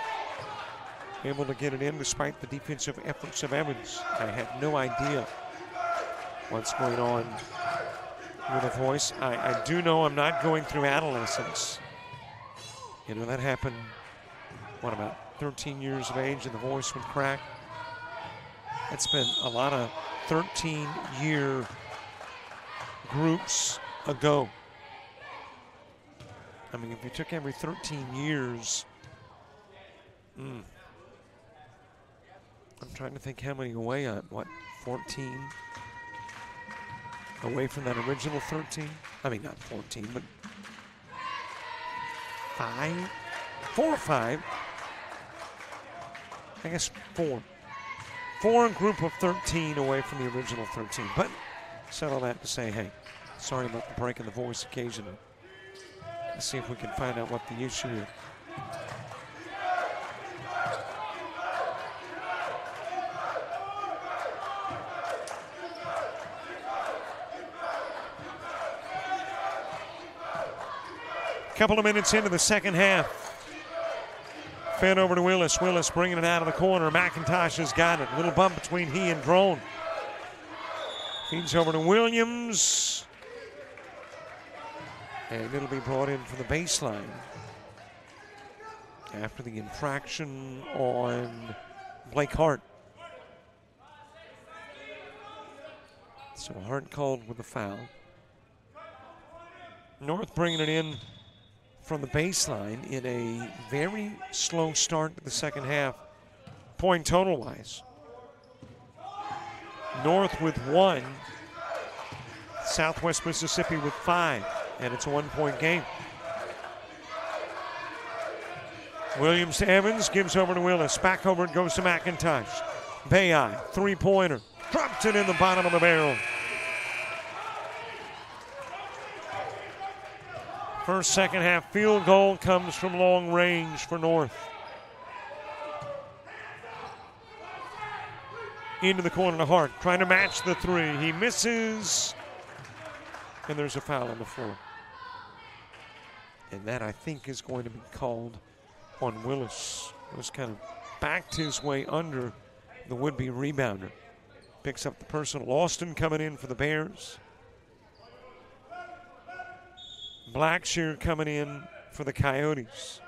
able to get it in despite the defensive efforts of Evans. I have no idea what's going on with the voice. I do know I'm not going through adolescence. You know, that happened, about 13 years of age, and the voice would crack. That's been a lot of 13-year groups ago. I mean, if you took every 13 years, I'm trying to think how many away on, 14? Away from that original 13? I mean, not 14, but 5? 4 or 5? I guess 4. 4 group of 13 away from the original 13. But said all that to say, hey, sorry about the break in the voice occasionally. Let's see if we can find out what the issue is. Couple of minutes into the second half. Fed over to Willis. Willis bringing it out of the corner. McIntosh has got it. Little bump between he and Drone. Feeds over to Williams. And it'll be brought in for the baseline after the infraction on Blake Hart. So Hart called with a foul. North bringing it in from the baseline in a very slow start to the second half, point total-wise. North with 1, Southwest Mississippi with 5, and it's a 1-point game. Williams to Evans, gives over to Willis. Back over it goes to McIntosh. Bayeye, three-pointer. Dropped it in the bottom of the barrel. First, second half field goal comes from long range for North. Into the corner to Hart, trying to match the 3. He misses, and there's a foul on the floor. And that, I think, is going to be called on Willis. Willis kind of backed his way under the would-be rebounder. Picks up the personal. Austin coming in for the Bears. Blackshear coming in for the Coyotes.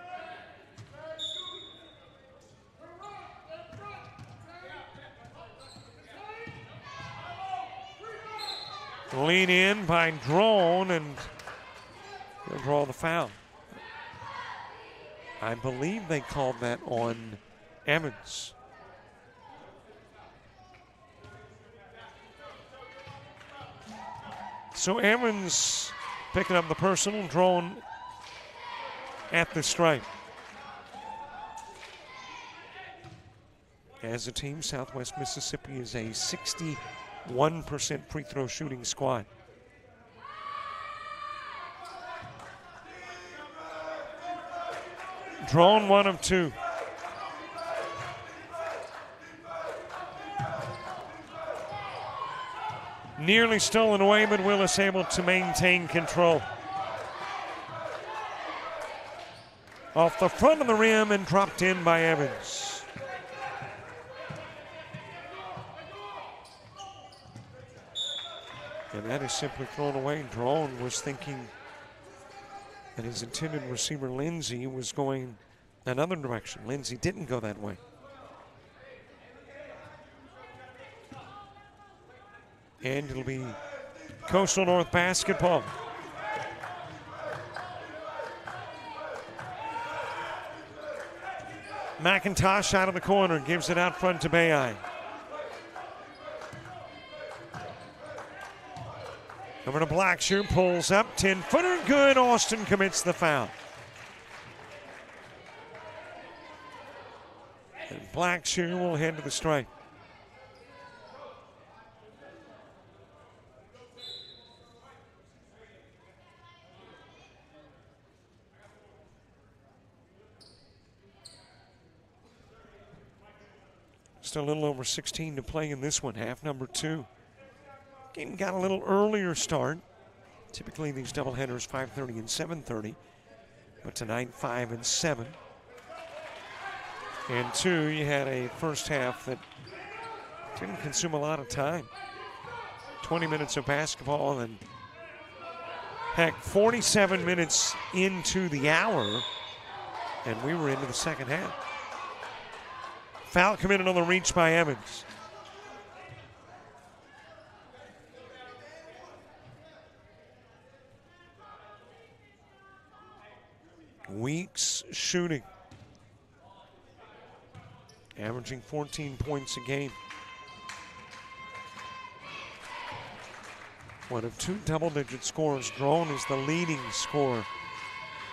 Lean in by Drone, and they'll draw the foul. I believe they called that on Evans. So Evans picking up the personal, Drone at the stripe. As a team, Southwest Mississippi is a 61% free throw shooting squad. Drone 1 of 2. Nearly stolen away, but Willis able to maintain control. Off the front of the rim and dropped in by Evans. And that is simply thrown away. Drone was thinking that his intended receiver, Lindsey, was going another direction. Lindsey didn't go that way. And it'll be Coastal North basketball. McIntosh out of the corner, gives it out front to Bayeye. Over to Blackshear, pulls up, 10-footer, good. Austin commits the foul. And Blackshear will head to the strike. Just a little over 16 to play in this one, half number 2. Game got a little earlier start. Typically these doubleheaders 5:30 and 7:30, but tonight 5 and 7. And 2, you had a first half that didn't consume a lot of time. 20 minutes of basketball, and heck, 47 minutes into the hour, and we were into the second half. Foul committed on the reach by Evans. Weeks shooting, averaging 14 points a game. One of 2 double-digit scorers. Drone is the leading scorer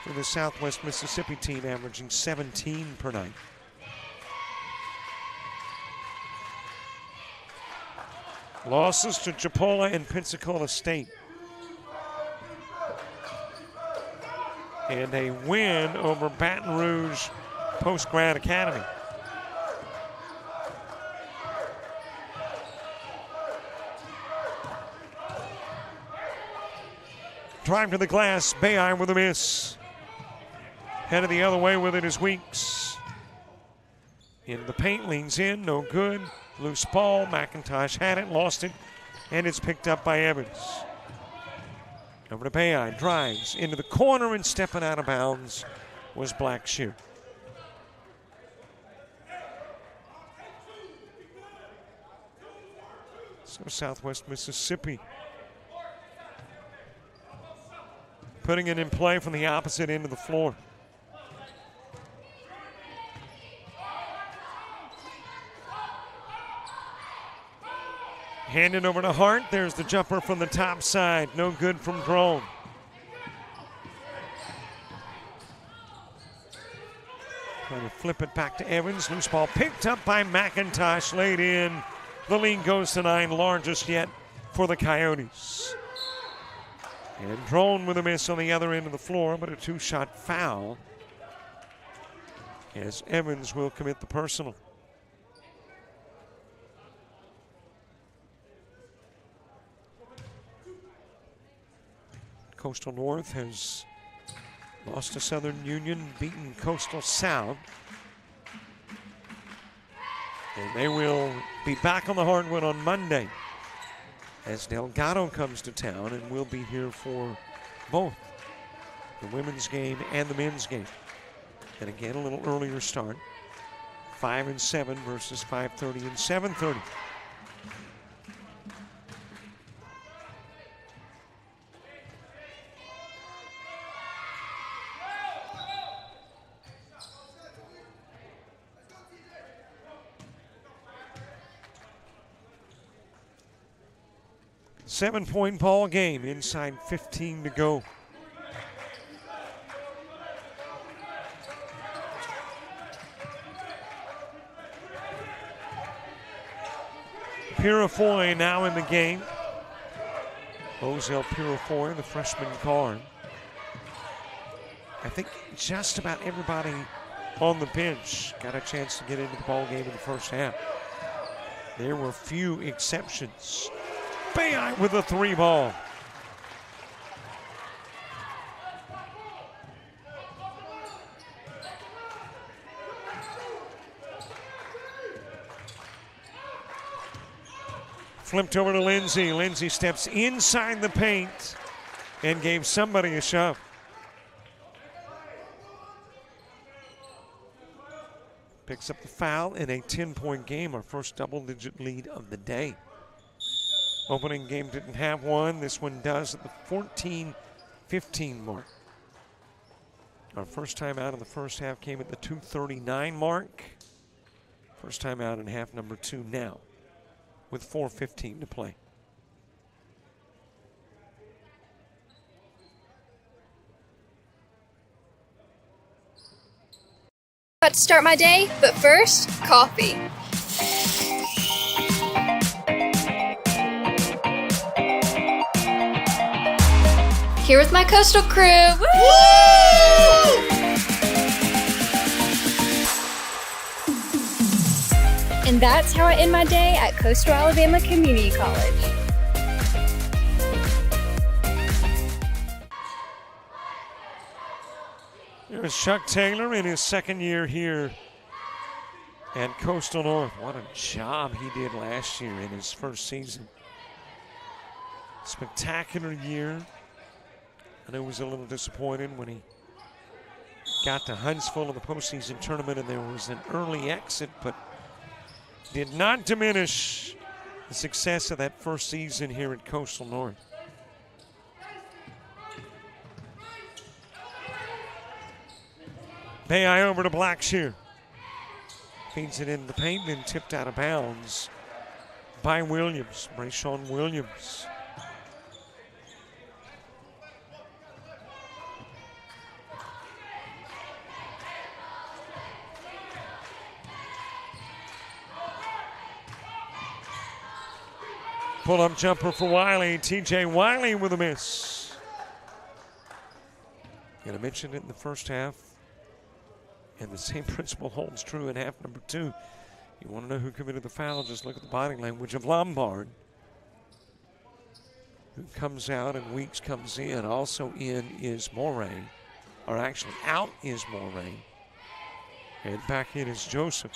for the Southwest Mississippi team, averaging 17 per night. Losses to Chipola and Pensacola State. And a win over Baton Rouge Post Grad Academy. Drive to the glass, Bayeye with a miss. Headed the other way with it is Weeks. Into the paint, leans in, no good. Loose ball, McIntosh had it, lost it, and it's picked up by Evans. Over to Bayeye, drives into the corner, and stepping out of bounds was Blackshear. So Southwest Mississippi putting it in play from the opposite end of the floor. Handed over to Hart. There's the jumper from the top side. No good from Drone. Trying to flip it back to Evans. Loose ball picked up by McIntosh. Laid in. The lead goes to 9, largest yet for the Coyotes. And Drone with a miss on the other end of the floor, but a 2-shot foul, as Evans will commit the personal. Coastal North has lost to Southern Union, beaten Coastal South. And they will be back on the hardwood on Monday as Delgado comes to town, and we'll be here for both the women's game and the men's game. And again, a little earlier start, 5 and 7 versus 5:30 and 7:30. Seven-point ball game, inside 15 to go. Purifoy now in the game. Ozell Purifoy, the freshman guard. I think just about everybody on the bench got a chance to get into the ball game in the first half. There were few exceptions. Bayeye with a 3 ball. Flipped over to Lindsay. Lindsay steps inside the paint and gave somebody a shove. Picks up the foul in a 10-point game, our first double-digit lead of the day. Opening game didn't have one. This one does at the 14-15 mark. Our first time out in the first half came at the 2:39 mark. First time out in half number 2 now with 4:15 to play. About to start my day, but first, coffee. Here with my coastal crew. Woo! And that's how I end my day at Coastal Alabama Community College. There's Chuck Taylor in his second year here at Coastal North. What a job he did last year in his first season. Spectacular year. I know he was a little disappointed when he got to Huntsville in the postseason tournament and there was an early exit, but did not diminish the success of that first season here at Coastal North. Bayeye over to Blackshear. Feeds it in the paint and tipped out of bounds by Williams, Brayshawn Williams. Pull-up jumper for Wiley. TJ Wiley with a miss. And I mentioned it in the first half. And the same principle holds true in half number 2. You want to know who committed the foul? Just look at the body language of Lombard, who comes out and Weeks comes in. Also in is Moray. Or actually out is Moray. And back in is Joseph.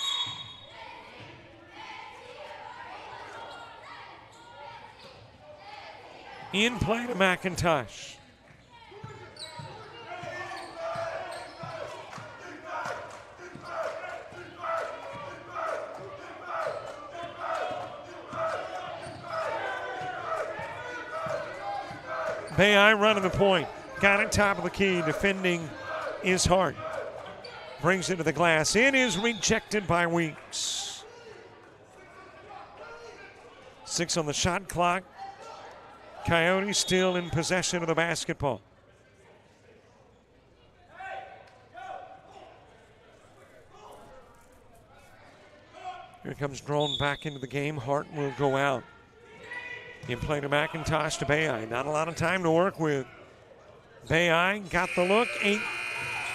In play to McIntosh. Bayeye running the point. Got it top of the key. Defending is Hart. Brings it to the glass. It is rejected by Weeks. 6 on the shot clock. Coyotes still in possession of the basketball. Here comes Drone back into the game. Hart will go out. In play to McIntosh to Bayeye. Not a lot of time to work with. Bayeye got the look. 8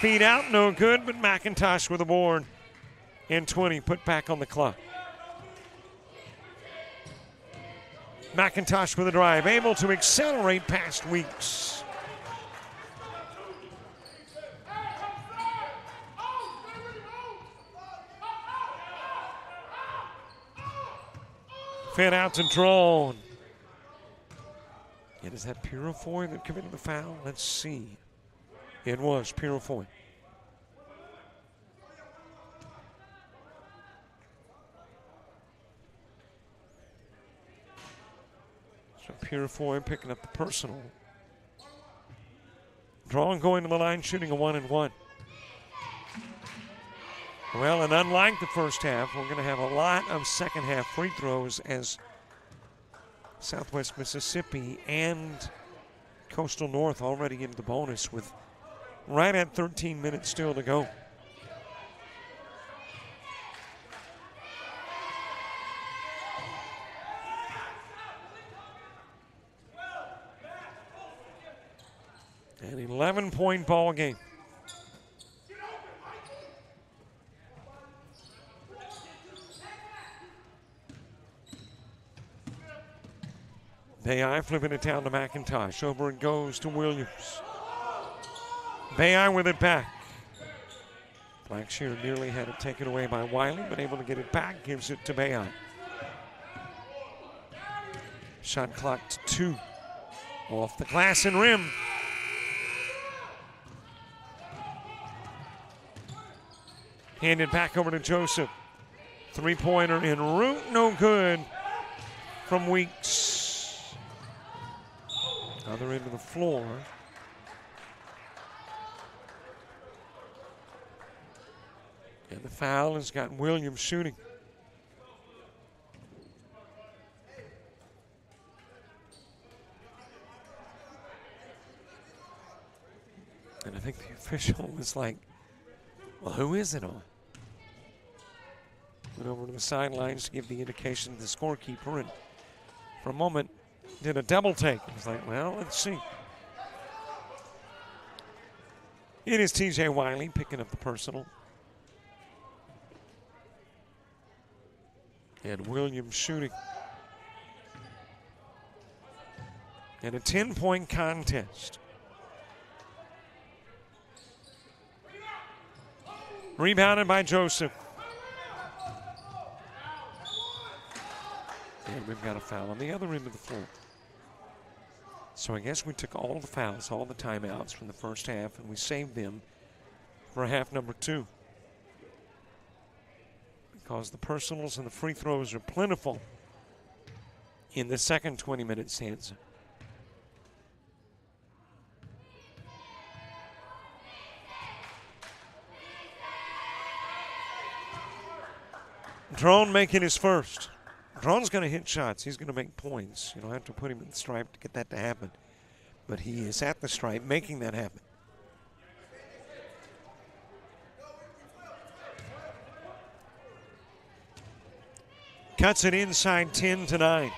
feet out, no good, but McIntosh with a board. And 20 put back on the clock. McIntosh with a drive, able to accelerate past Weeks. Fed out to Drone. And is that Purifoy that committed the foul? Let's see. It was Purifoy. So Purifoy picking up the personal. Drone going to the line, shooting a 1-and-1. Well, and unlike the first half, we're going to have a lot of second half free throws as Southwest Mississippi and Coastal North already into the bonus with right at 13 minutes still to go. An 11-point ball game. Bayeye flipping it down to McIntosh. Over it goes to Williams. Bayeye with it back. Blackshear nearly had it taken away by Wiley, but able to get it back. Gives it to Bayeye. Shot clock to 2. Off the glass and rim. Handed back over to Joseph. Three-pointer en route, no good from Weeks. Other end of the floor. And the foul has got Williams shooting. And I think the official was like, well, who is it on? Went over to the sidelines to give the indication to the scorekeeper, and for a moment did a double take. It was like, well, let's see. It is TJ Wiley picking up the personal. And Williams shooting. And a 10-point contest. Rebounded by Joseph. And we've got a foul on the other end of the floor. So I guess we took all the fouls, all the timeouts from the first half, and we saved them for half number 2. Because the personals and the free throws are plentiful in the second 20-minute stanza. Drone making his first. Drone's going to hit shots. He's going to make points. You don't have to put him in the stripe to get that to happen. But he is at the stripe making that happen. Cuts it inside 10-9.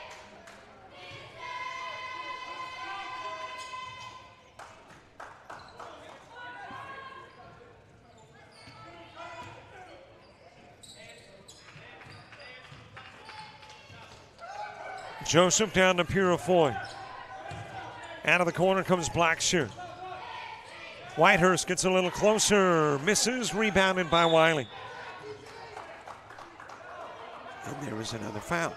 Joseph down to Purifoy. Out of the corner comes Blackshear. Whitehurst gets a little closer, misses, rebounded by Wiley. And there was another foul.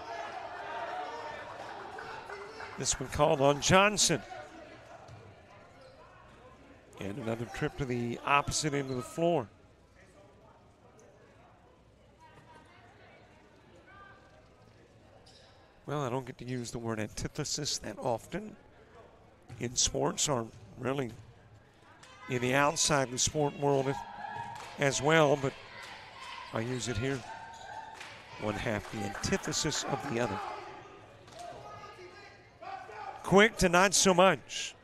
This one called on Johnson. And another trip to the opposite end of the floor. Well, I don't get to use the word antithesis that often in sports, or really in the outside of the sport world as well, but I use it here. One half the antithesis of the other. Quick to not so much.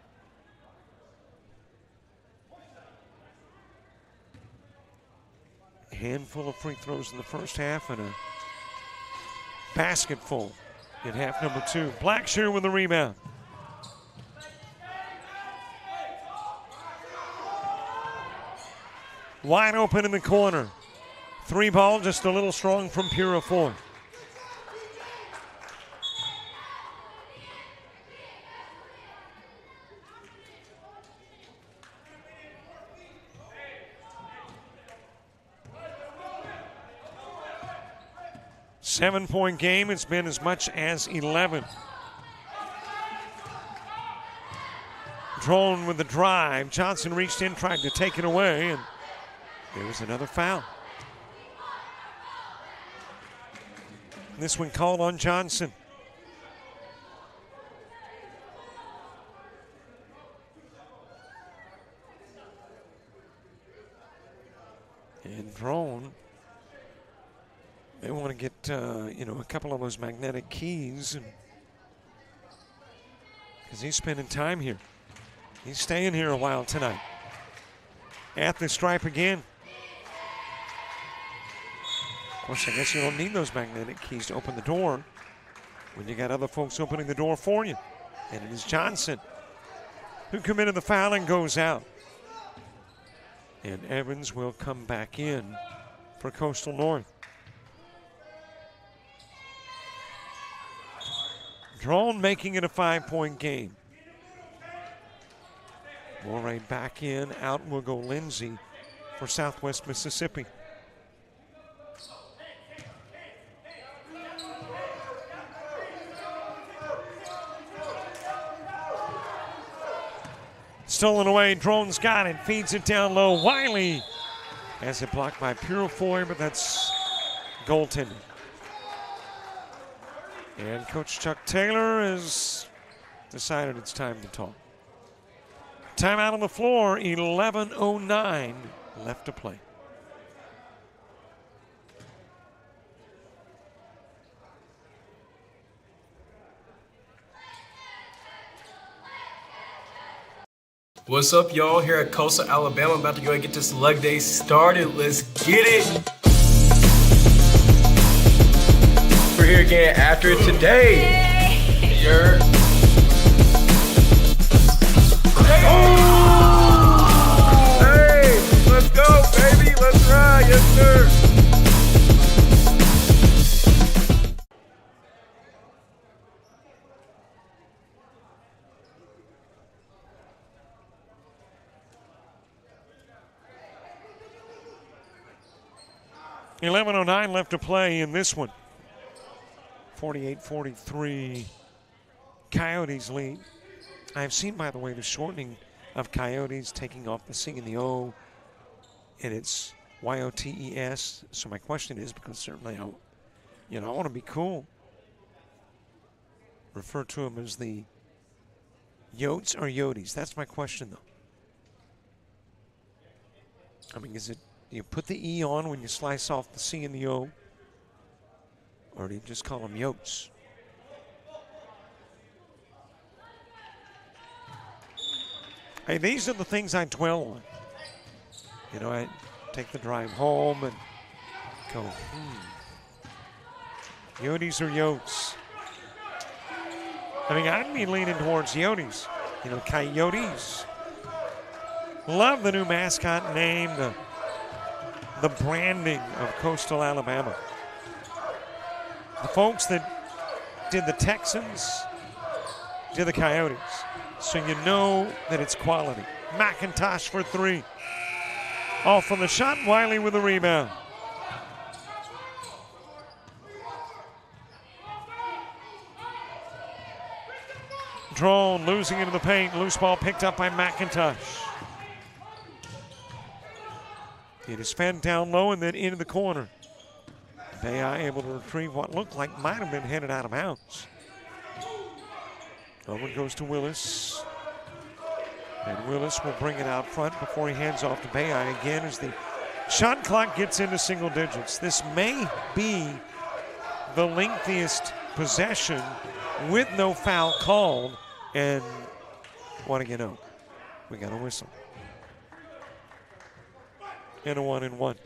A handful of free throws in the first half and a basket full in half number 2. Blackshear with the rebound. Wide open in the corner. 3 ball, just a little strong from Purifoy. Seven-point game. It's been as much as 11. Drone with the drive. Johnson reached in, tried to take it away, and there was another foul. This one called on Johnson. And Drone, they want to get, a couple of those magnetic keys, because he's spending time here. He's staying here a while tonight. At the stripe again. Of course, I guess you don't need those magnetic keys to open the door when you got other folks opening the door for you. And it is Johnson who committed the foul and goes out. And Evans will come back in for Coastal North. Drone making it a 5-point game. Moray back in, out will go Lindsay for Southwest Mississippi. Stolen away, Drone's got it, feeds it down low. Wiley has it blocked by Purifoy, but that's goaltending. And Coach Chuck Taylor has decided it's time to talk. Timeout on the floor, 11:09 left to play. What's up, y'all? Here at Coastal, Alabama. I'm about to go and get this leg day started. Let's get it. We're here again after today. You're... Oh! Hey, let's go, baby. Let's ride. Yes, sir. $11:09 left to play in this one. 48-43. Coyotes lead. I've seen, by the way, the shortening of Coyotes taking off the C and the O, and it's Y-O-T-E-S. So my question is, because certainly I want to be cool, refer to them as the Yotes or Yotes. That's my question, though. I mean, is it, do you put the E on when you slice off the C and the O? Or do you just call them Yotes? Hey, these are the things I dwell on. You know, I take the drive home and go, Yotes or Yotes? I mean, I'd be leaning towards Yotes. You know, Coyotes. Love the new mascot name, the branding of Coastal Alabama. The folks that did the Texans did the Coyotes. So you know that it's quality. McIntosh for three. Off on the shot, Wiley with the rebound. Drone losing into the paint. Loose ball picked up by McIntosh. It is fed down low and then into the corner. They are able to retrieve what looked like might have been headed out of bounds. Over goes to Willis. And Willis will bring it out front before he hands off to Bayeye again as the shot clock gets into single digits. This may be the lengthiest possession with no foul called. And what do you know? We got a whistle. And a 1-and-1.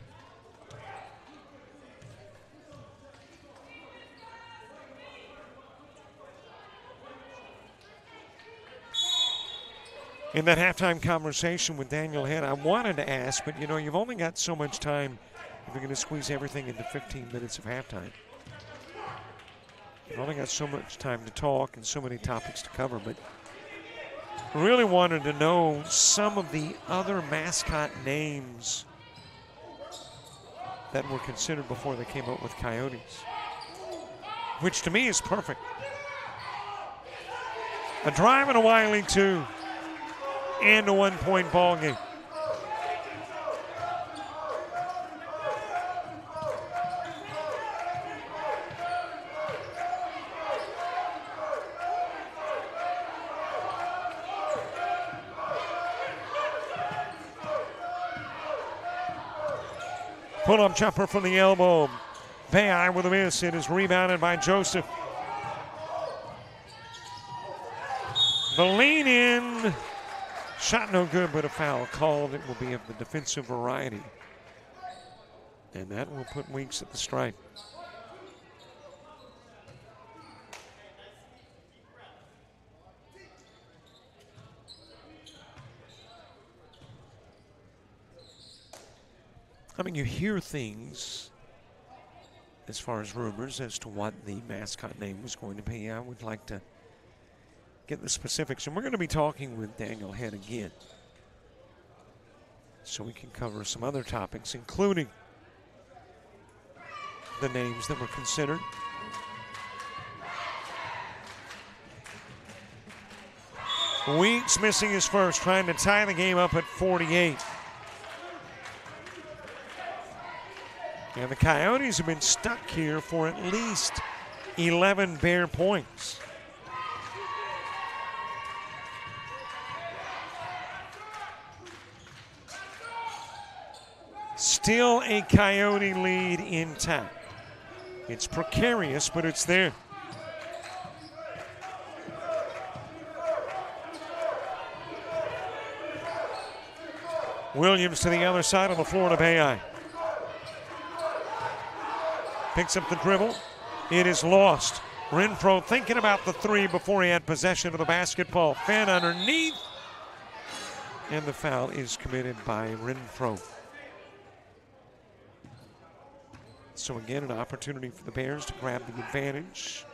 In that halftime conversation with Daniel Head, I wanted to ask, but you know, you've only got so much time if you're going to squeeze everything into 15 minutes of halftime. You've only got so much time to talk and so many topics to cover, but I really wanted to know some of the other mascot names that were considered before they came up with Coyotes, which to me is perfect. A drive and a Wiley two. And a one-point ball game. Pull-up jumper from the elbow. Bayeye with a miss. It is rebounded by Joseph. The lean in. Shot no good, but a foul called. It will be of the defensive variety. And that will put Weeks at the stripe. I mean, you hear things as far as rumors as to what the mascot name was going to be. I would like to get the specifics, and we're going to be talking with Daniel Head again so we can cover some other topics, including the names that were considered. Weeks missing his first, trying to tie the game up at 48. And the Coyotes have been stuck here for at least 11 bare points. Still a Coyote lead intact. It's precarious, but it's there. Williams to the other side on the floor to Bayeye. Picks up the dribble. It is lost. Renfro thinking about the three before he had possession of the basketball. Finn underneath. And the foul is committed by Renfro. So again, an opportunity for the Bears to grab the advantage.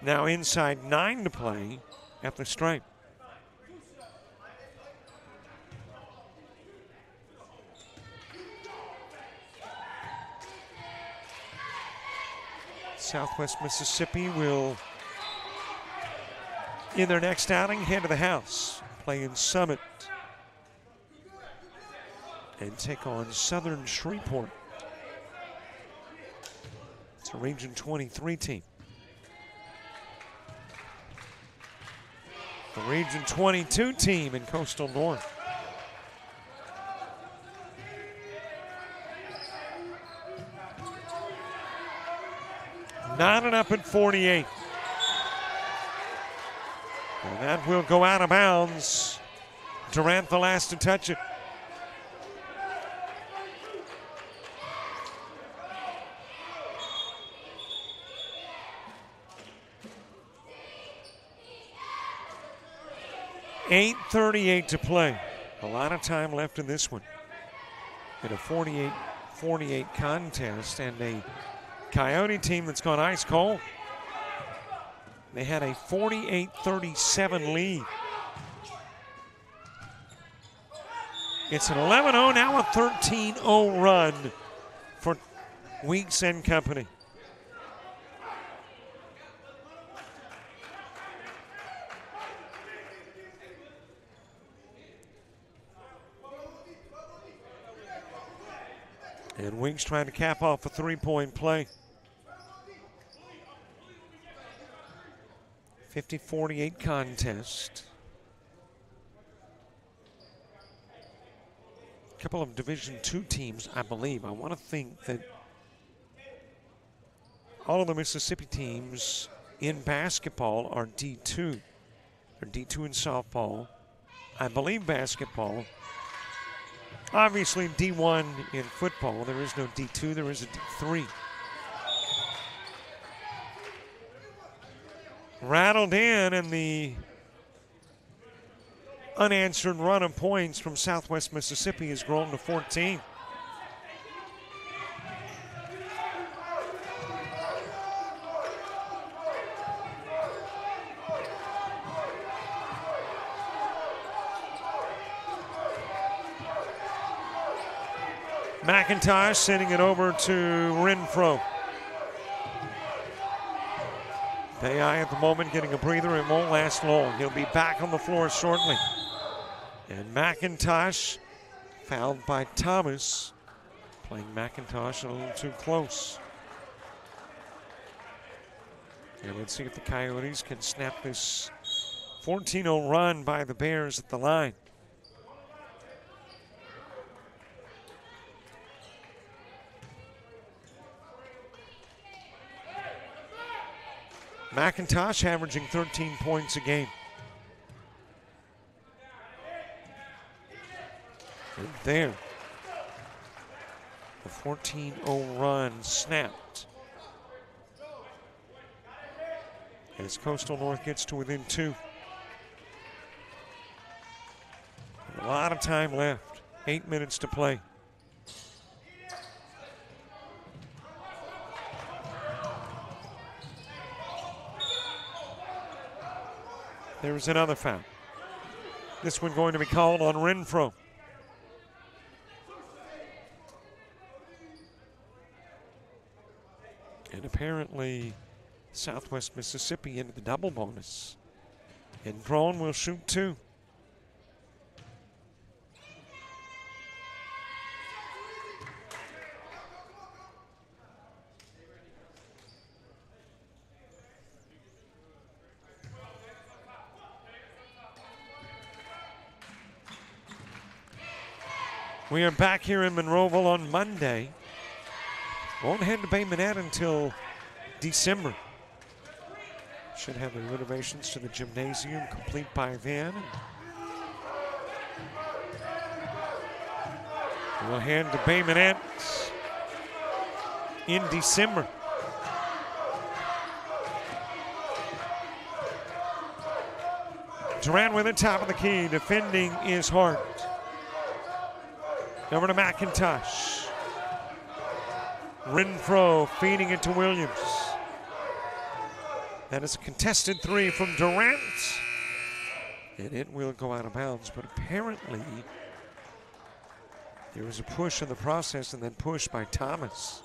Now inside 9 to play at the stripe. Southwest Mississippi will, in their next outing, head to the house, play in Summit, and take on Southern Shreveport. It's a Region 23 team. The Region 22 team in Coastal North. Knotted up at 48. And that will go out of bounds. Durant the last to touch it. .38 to play. A lot of time left in this one. In a 48-48 contest, and a Coyote team that's gone ice cold. They had a 48-37 lead. It's an 11-0, now a 13-0 run for Weeks and company. And Weeks trying to cap off a three-point play. 50-48 contest. A couple of Division II teams, I believe. I want to think that all of the Mississippi teams in basketball are D2. They're D2 in softball. I believe basketball. Obviously D1 in football. There is no D2, there is a D3. Rattled in, and the unanswered run of points from Southwest Mississippi has grown to 14. McIntosh sending it over to Renfro. Bayeye at the moment getting a breather. It won't last long. He'll be back on the floor shortly. And McIntosh fouled by Thomas. Playing McIntosh a little too close. And let's see if the Coyotes can snap this 14-0 run by the Bears at the line. McIntosh averaging 13 points a game. And there, the 14-0 run snapped. As Coastal North gets to within 2. A lot of time left. 8 minutes to play. There's another foul. This one going to be called on Renfro. And apparently Southwest Mississippi into the double bonus. And Braun will shoot 2. We are back here in Monroeville on Monday. Won't head to Bay Minette until December. Should have the renovations to the gymnasium complete by then. We'll hand to Bay Minette in December. Durant with the top of the key. Defending is Hart. Over to McIntosh. Renfro feeding it to Williams. That is a contested three from Durant. And it will go out of bounds, but apparently there was a push in the process and then push by Thomas.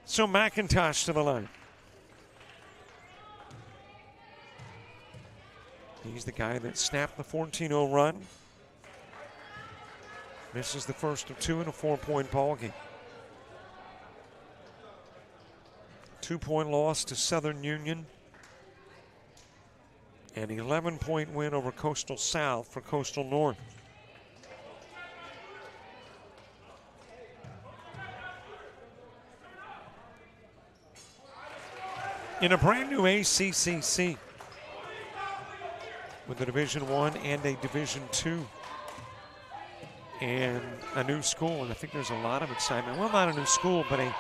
So McIntosh to the line. He's the guy that snapped the 14-0 run. This is the first of two in a 4-point ball game. 2-point loss to Southern Union. An 11-point win over Coastal South for Coastal North. In a brand new ACCC with a Division I and a Division II and a new school, and I think there's a lot of excitement. Well, not a new school, but a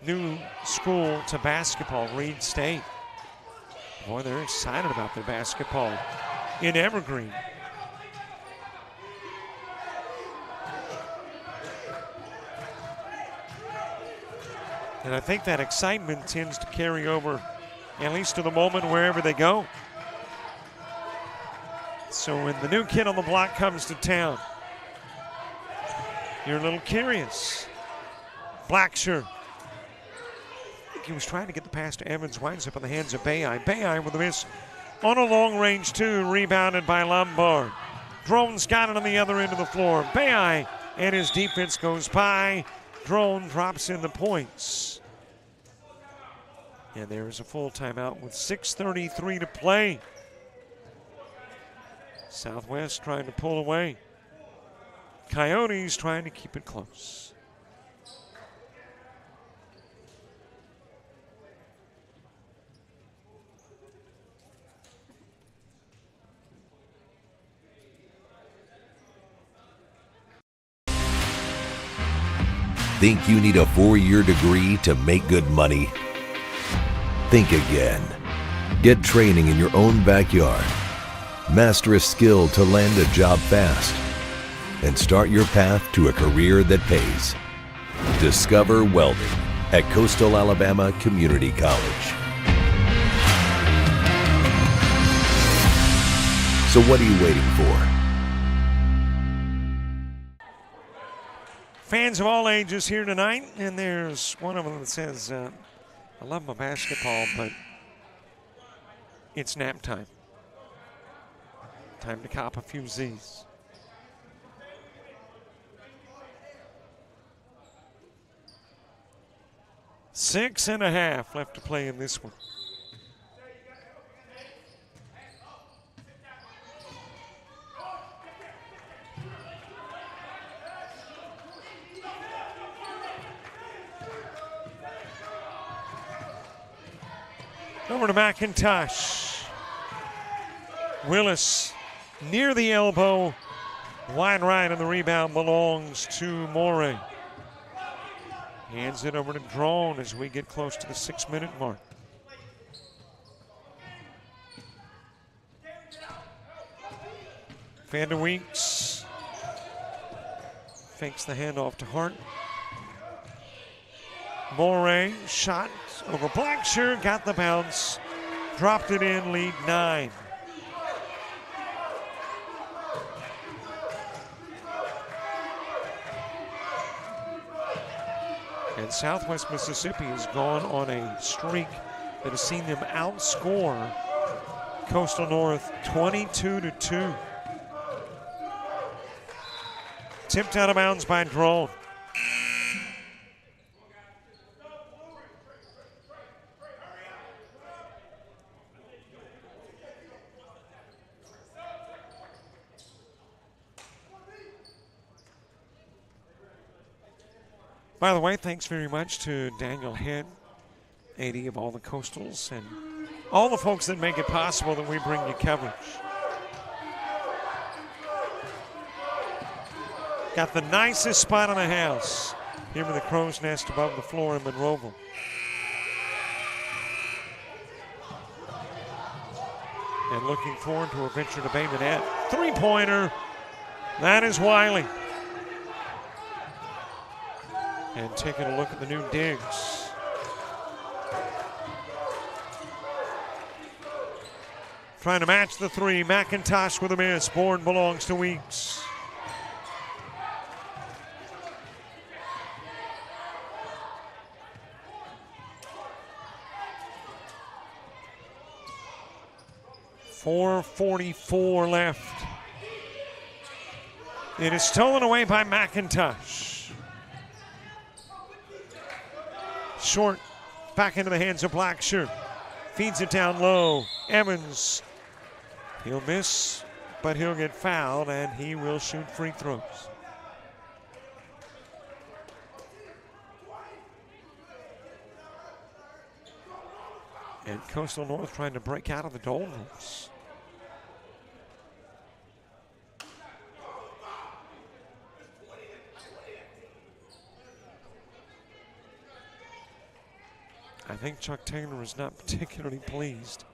new school to basketball, Reed State. Boy, they're excited about their basketball in Evergreen. And I think that excitement tends to carry over, at least to the moment, wherever they go. So when the new kid on the block comes to town, you're a little curious. Blacksher. I think he was trying to get the pass to Evans. Winds up in the hands of Bayeye. Bayeye with a miss on a long range two, rebounded by Lombard. Drone's got it on the other end of the floor. Bayeye and his defense goes by. Drone drops in the points. And there is a full timeout with 6:33 to play. Southwest trying to pull away. Coyotes trying to keep it close. Think you need a 4-year degree to make good money? Think again. Get training in your own backyard. Master a skill to land a job fast. And start your path to a career that pays. Discover welding at Coastal Alabama Community College. So what are you waiting for? Fans of all ages here tonight, and there's one of them that says, I love my basketball, but it's nap time. Time to cop a few Z's. Six and a half left to play in this one. Over to McIntosh. Willis near the elbow. Wide right, and the rebound belongs to Morey. Hands it over to Drone as we get close to the 6-minute mark. Van der Weeks fakes the handoff to Hart. Morey shot over Blacksher, got the bounce, dropped it in, lead 9. And Southwest Mississippi has gone on a streak that has seen them outscore Coastal North 22-2. Tipped out of bounds by Drone. By the way, thanks very much to Daniel Head, AD of all the Coastals, and all the folks that make it possible that we bring you coverage. Got the nicest spot in the house here in the Crow's Nest above the floor in Monroeville. And looking forward to a venture to Bay Minette. Three-pointer. That is Wiley. And taking a look at the new digs. Trying to match the three. McIntosh with a miss. Board belongs to Weeks. .444 left. It is stolen away by McIntosh. Short, back into the hands of Blackshear. Feeds it down low. Evans. He'll miss, but he'll get fouled, and he will shoot free throws. And Coastal North trying to break out of the doldrums. I think Chuck Taylor is not particularly pleased.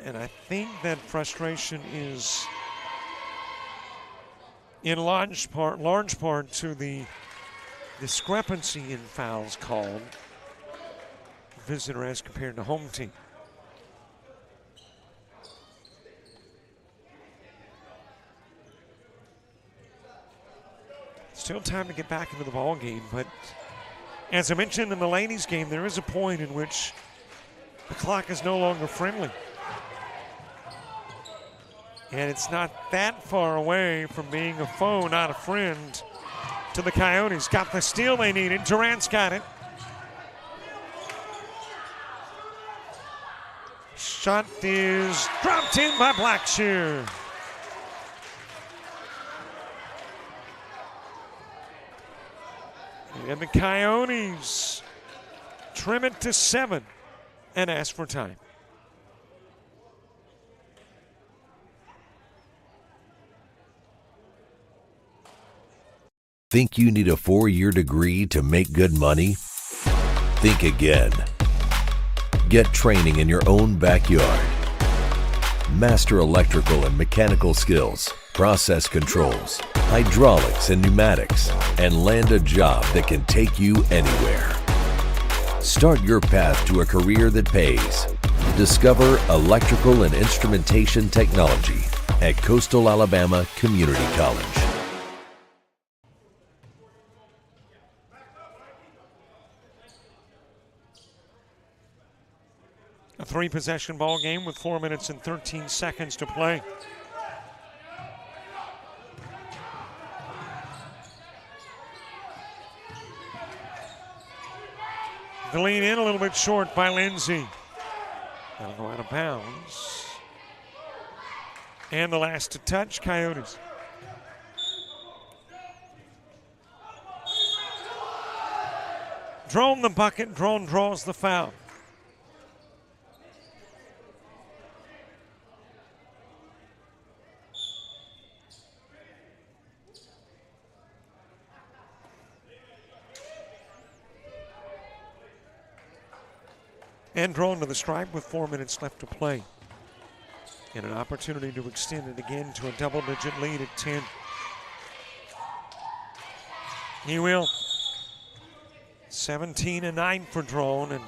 And I think that frustration is in large part to the discrepancy in fouls called visitor as compared to home team. Still time to get back into the ball game, but as I mentioned in the ladies' game, there is a point in which the clock is no longer friendly. And it's not that far away from being a foe, not a friend, to the Coyotes. Got the steal they needed. Durant's got it. Shot is dropped in by Blackshear. And the Coyotes trim it to 7 and ask for time. Think you need a 4-year degree to make good money? Think again. Get training in your own backyard. Master electrical and mechanical skills, process controls, hydraulics and pneumatics, and land a job that can take you anywhere. Start your path to a career that pays. Discover electrical and instrumentation technology at Coastal Alabama Community College. A 3-possession ball game with 4 minutes and 13 seconds to play. The lean in a little bit short by Lindsay. That'll go out of bounds. And the last to touch, Coyotes. Drone the bucket, Drone draws the foul. And drawn to the stripe with 4 minutes left to play. And an opportunity to extend it again to a double-digit lead at 10. He will. 17-9 for Drone, and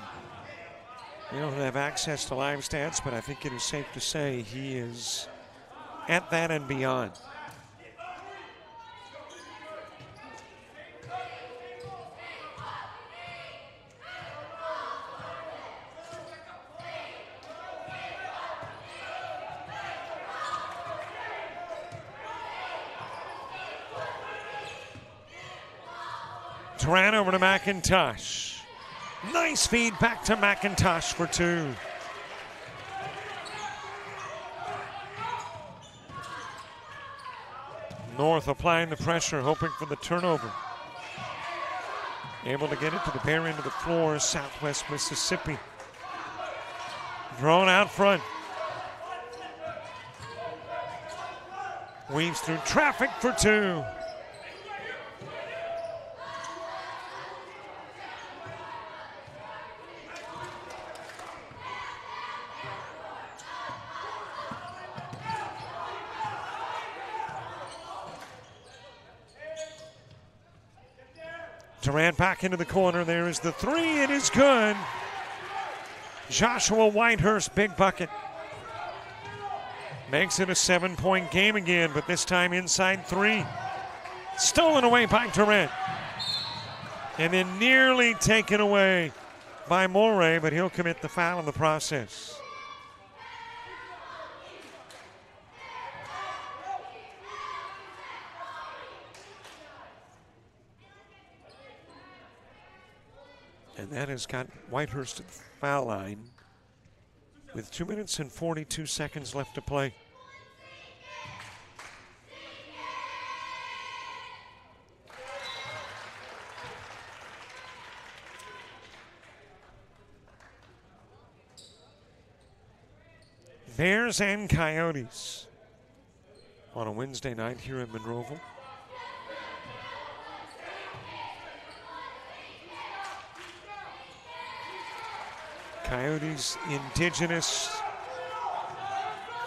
we don't have access to live stats, but I think it is safe to say he is at that and beyond. Durant over to McIntosh. Nice feed back to McIntosh for 2. North applying the pressure, hoping for the turnover. Able to get it to the bare end of the floor, Southwest Mississippi. Drawn out front. Weaves through traffic for 2. Durant back into the corner. There is the 3. It is good. Joshua Whitehurst, big bucket. Makes it a 7-point game again, but this time inside 3. Stolen away by Durant. And then nearly taken away by Moray, but he'll commit the foul in the process. And that has got Whitehurst at the foul line with 2 minutes and 42 seconds left to play. Bears and Coyotes on a Wednesday night here in Monroeville. Coyotes indigenous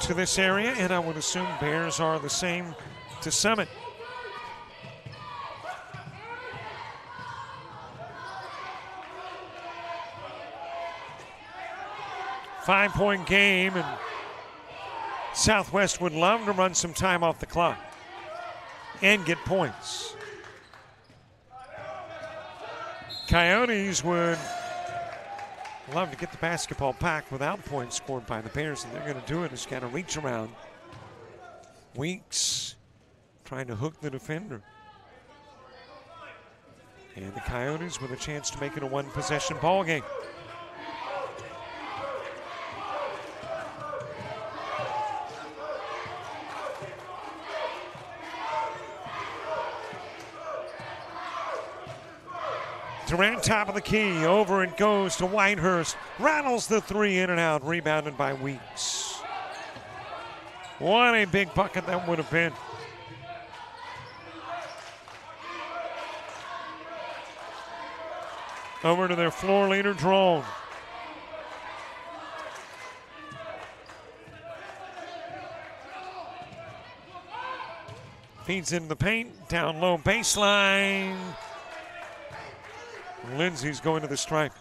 to this area, and I would assume Bears are the same to Summit. Five-point game, and Southwest would love to run some time off the clock and get points. Coyotes would love to get the basketball back without points scored by the Bears, and they're going to do it. It's got to reach around. Weeks trying to hook the defender. And the Coyotes with a chance to make it a one-possession ball game. Durant, top of the key, over it goes to Whitehurst. Rattles the 3 in and out, rebounded by Weeks. What a big bucket that would have been. Over to their floor leader, Drone. Feeds into the paint, down low baseline. Lindsay's going to the stripe.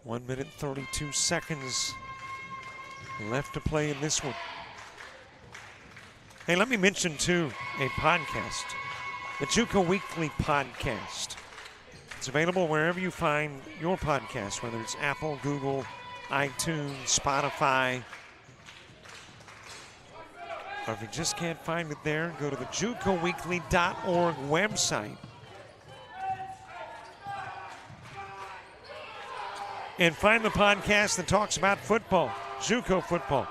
One minute, 32 seconds left to play in this one. Hey, let me mention, too, a podcast, the JUCO Weekly Podcast. It's available wherever you find your podcast, whether it's Apple, Google, iTunes, Spotify. Or if you just can't find it there, go to the JUCOweekly.org website and find the podcast that talks about football, JUCO football.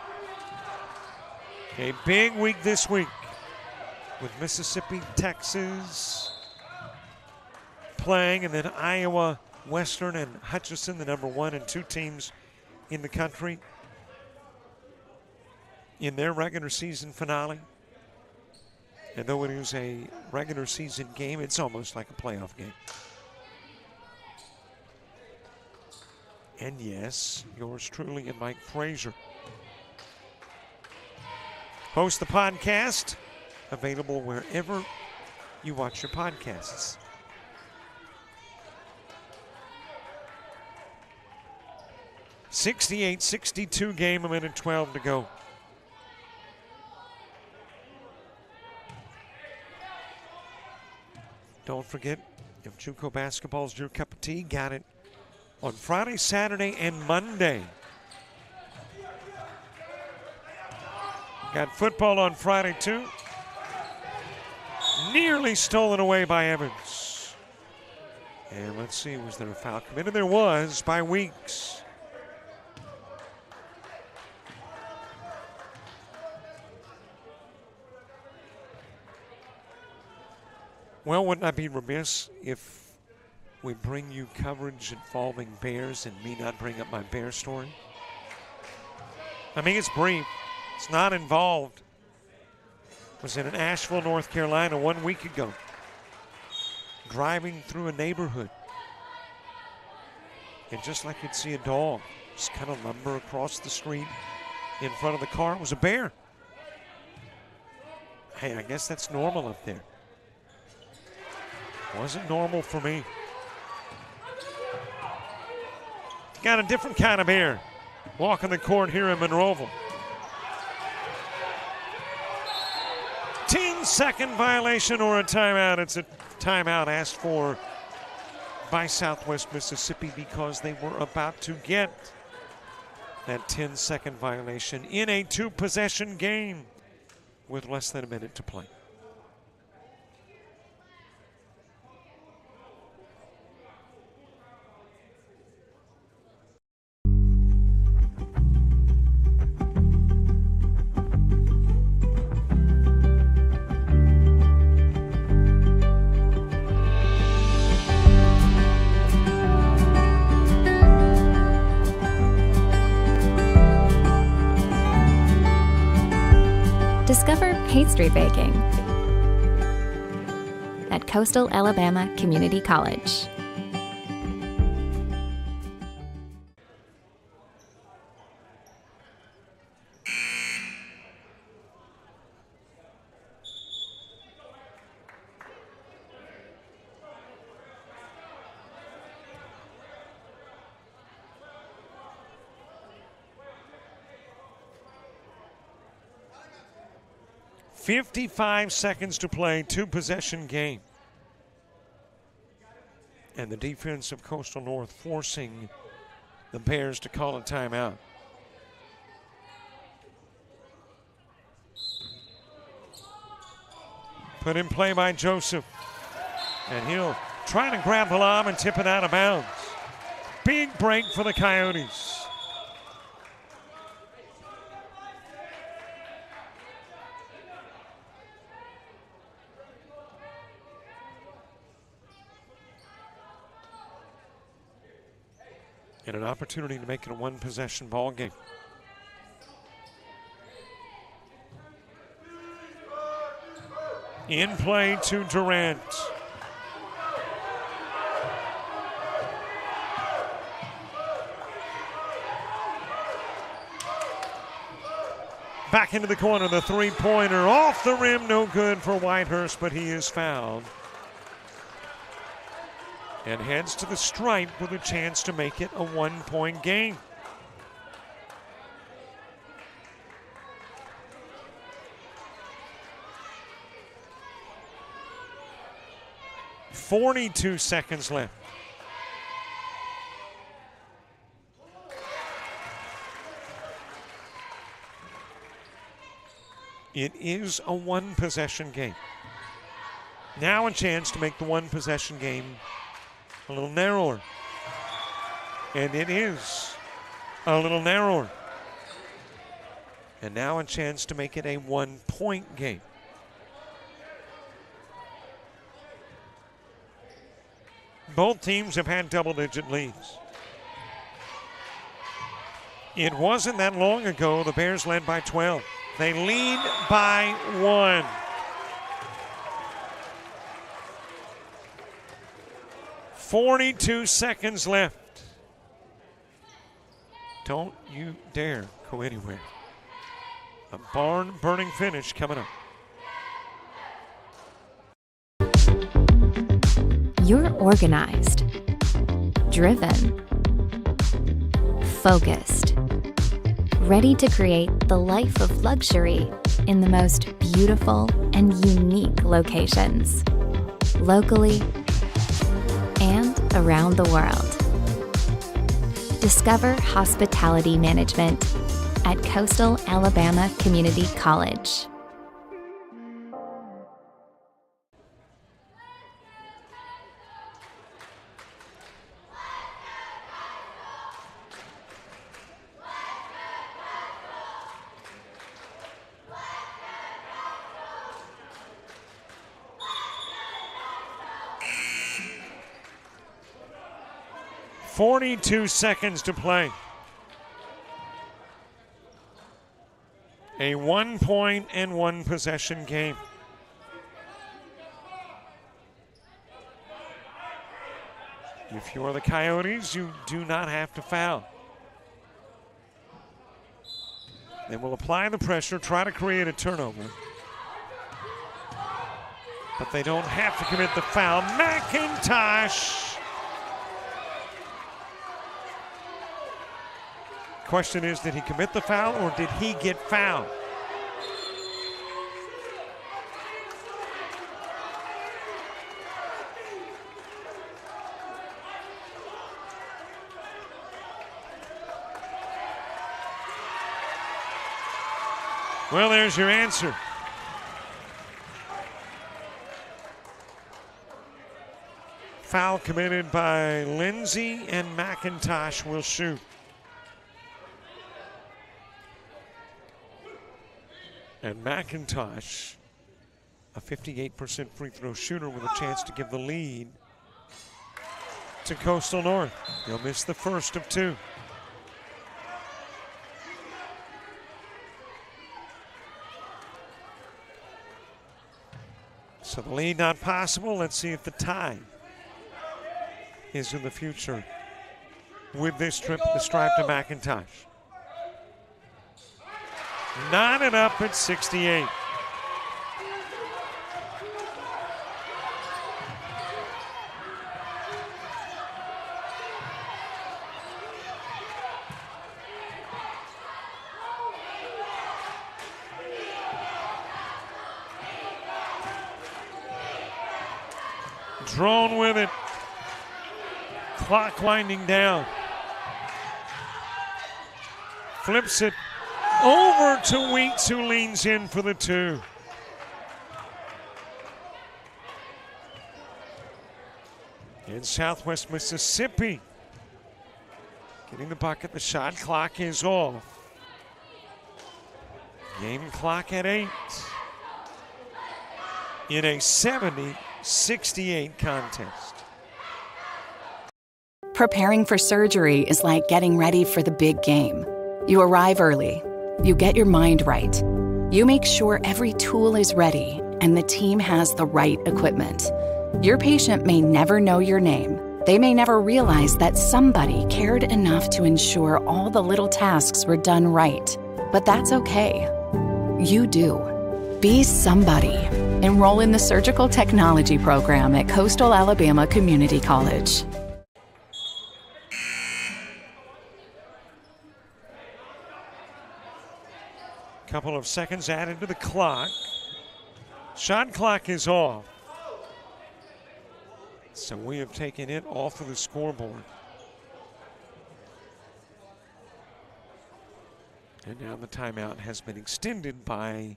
A big week this week with Mississippi, Texas playing, and then Iowa, Western, and Hutchinson, the number 1 and 2 teams in the country, in their regular season finale. And though it is a regular season game, it's almost like a playoff game. And yes, yours truly and Mike Frazier host the podcast, available wherever you watch your podcasts. .68-62 game, a minute 12 to go. Don't forget, if JUCO basketball is your cup of tea, got it on Friday, Saturday, and Monday. Got football on Friday, too. Nearly stolen away by Evans. And let's see, was there a foul committed? There was, by Weeks. Well, wouldn't I be remiss if we bring you coverage involving Bears and me not bring up my Bear story? I mean, it's brief. It's not involved. Was in Asheville, North Carolina 1 week ago. Driving through a neighborhood. And just like you'd see a dog just kind of lumber across the street in front of the car, it was a bear. Hey, I guess that's normal up there. Wasn't normal for me. Got a different kind of bear walking the court here in Monroeville. 10-second violation or a timeout. It's a timeout asked for by Southwest Mississippi because they were about to get that 10-second violation in a 2-possession game with less than a minute to play. Discover pastry baking at Coastal Alabama Community College. .55 seconds to play, 2-possession game. And the defense of Coastal North forcing the Bears to call a timeout. Put in play by Joseph. And he'll try to grab the lob and tip it out of bounds. Big break for the Coyotes. And an opportunity to make it a 1-possession ball game. In play to Durant. Back into the corner, the three-pointer off the rim, no good for Whitehurst, but he is fouled. And heads to the stripe with a chance to make it a 1-point game. .42 seconds left. It is a 1-possession game. Now a chance to make the 1-possession game a little narrower. And it is a little narrower. And now a chance to make it a 1-point game. Both teams have had double-digit leads. It wasn't that long ago the Bears led by 12. They lead by 1. .42 seconds left. Don't you dare go anywhere. A barn-burning finish coming up. You're organized, driven, focused, ready to create the life of luxury in the most beautiful and unique locations, locally and around the world. Discover hospitality management at Coastal Alabama Community College. .42 seconds to play. A 1 point and 1 possession game. If you are the Coyotes, you do not have to foul. They will apply the pressure, try to create a turnover. But they don't have to commit the foul. McIntosh. Question is, did he commit the foul or did he get fouled? Well, there's your answer. Foul committed by Lindsay, and McIntosh will shoot. And McIntosh, a 58% free throw shooter with a chance to give the lead to Coastal North. He'll miss the first of 2. So the lead not possible. Let's see if the tie is in the future with this trip the stripe to McIntosh. Knotted up at 68. Drone with it. Clock winding down. Flips it over to Weeks, who leans in for the 2. In Southwest Mississippi, getting the bucket, the shot clock is off. Game clock at 8. In a 70-68 contest. Preparing for surgery is like getting ready for the big game. You arrive early. You get your mind right. You make sure every tool is ready and the team has the right equipment. Your patient may never know your name. They may never realize that somebody cared enough to ensure all the little tasks were done right. But that's okay. You do. Be somebody. Enroll in the Surgical Technology program at Coastal Alabama Community College. Couple of seconds added to the clock. Shot clock is off. So we have taken it off of the scoreboard. And now the timeout has been extended by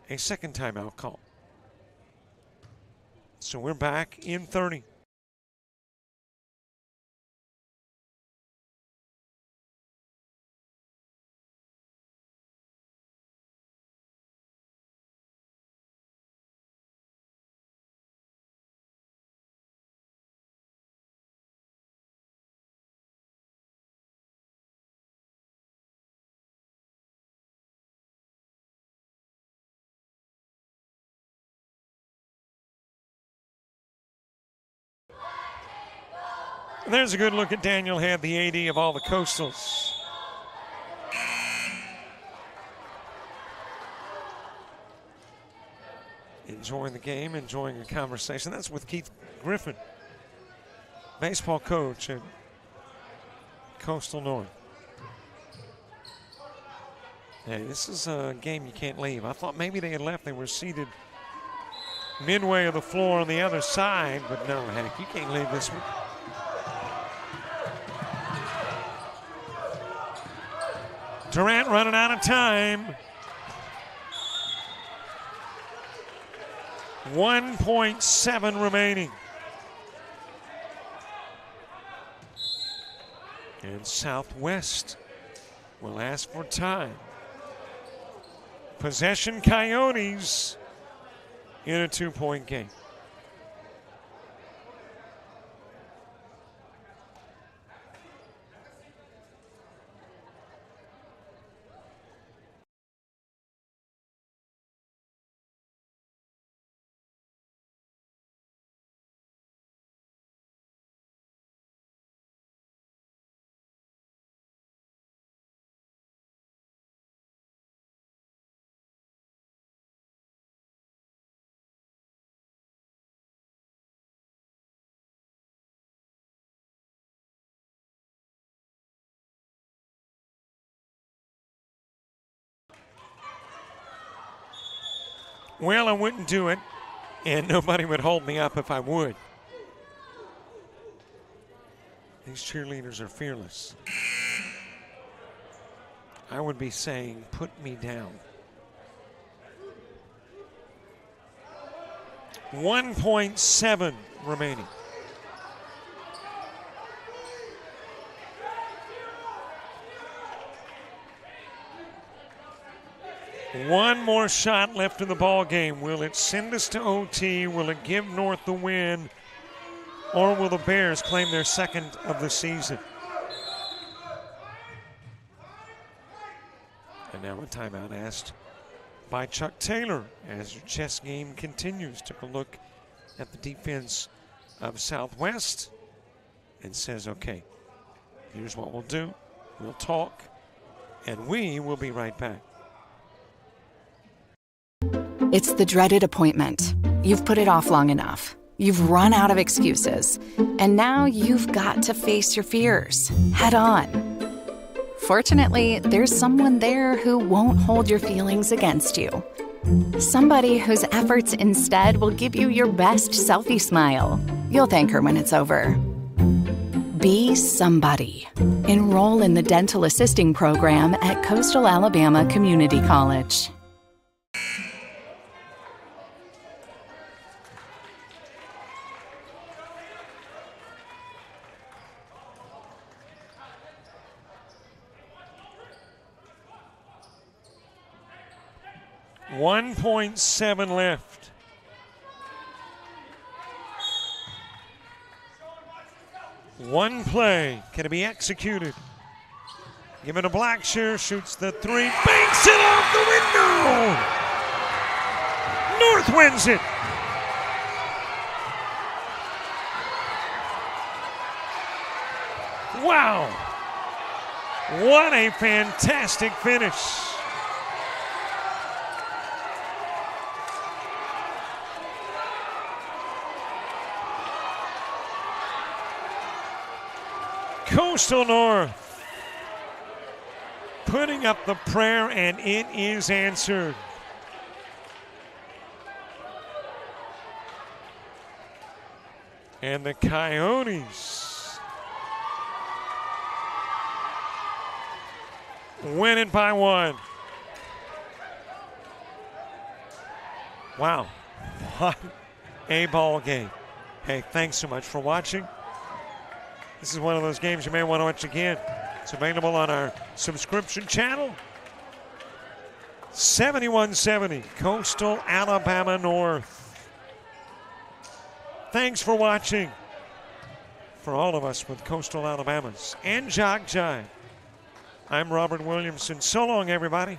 a second timeout call. So we're back in 30. There's a good look at Daniel Head, the AD of all the Coastals. Enjoying the game, enjoying a conversation. That's with Keith Griffin, baseball coach at Coastal North. Hey, this is a game you can't leave. I thought maybe they had left. They were seated midway of the floor on the other side, but no, heck, you can't leave this one. Durant running out of time. 1.7 remaining. And Southwest will ask for time. Possession Coyotes in a 2-point game. Well, I wouldn't do it, and nobody would hold me up if I would. These cheerleaders are fearless. I would be saying, put me down. 1.7 remaining. One more shot left in the ball game. Will it send us to OT? Will it give North the win? Or will the Bears claim their second of the season? And now a timeout asked by Chuck Taylor as your chess game continues. Took a look at the defense of Southwest and says, okay, here's what we'll do. We'll talk, and we will be right back. It's the dreaded appointment. You've put it off long enough. You've run out of excuses. And now you've got to face your fears head on. Fortunately, there's someone there who won't hold your feelings against you. Somebody whose efforts instead will give you your best selfie smile. You'll thank her when it's over. Be somebody. Enroll in the dental assisting program at Coastal Alabama Community College. .7 left. One play. Can it be executed? Give it to Blackshear. Shoots the three. Banks it off the window. North wins it. Wow. What a fantastic finish. Coastal North putting up the prayer, and it is answered. And the Coyotes win it by 1. Wow, what a ball game. Hey, thanks so much for watching. This is one of those games you may want to watch again. It's available on our subscription channel. 71-70, Coastal Alabama North. Thanks for watching. For all of us with Coastal Alabama's and JockJive, I'm Robert Williamson. So long, everybody.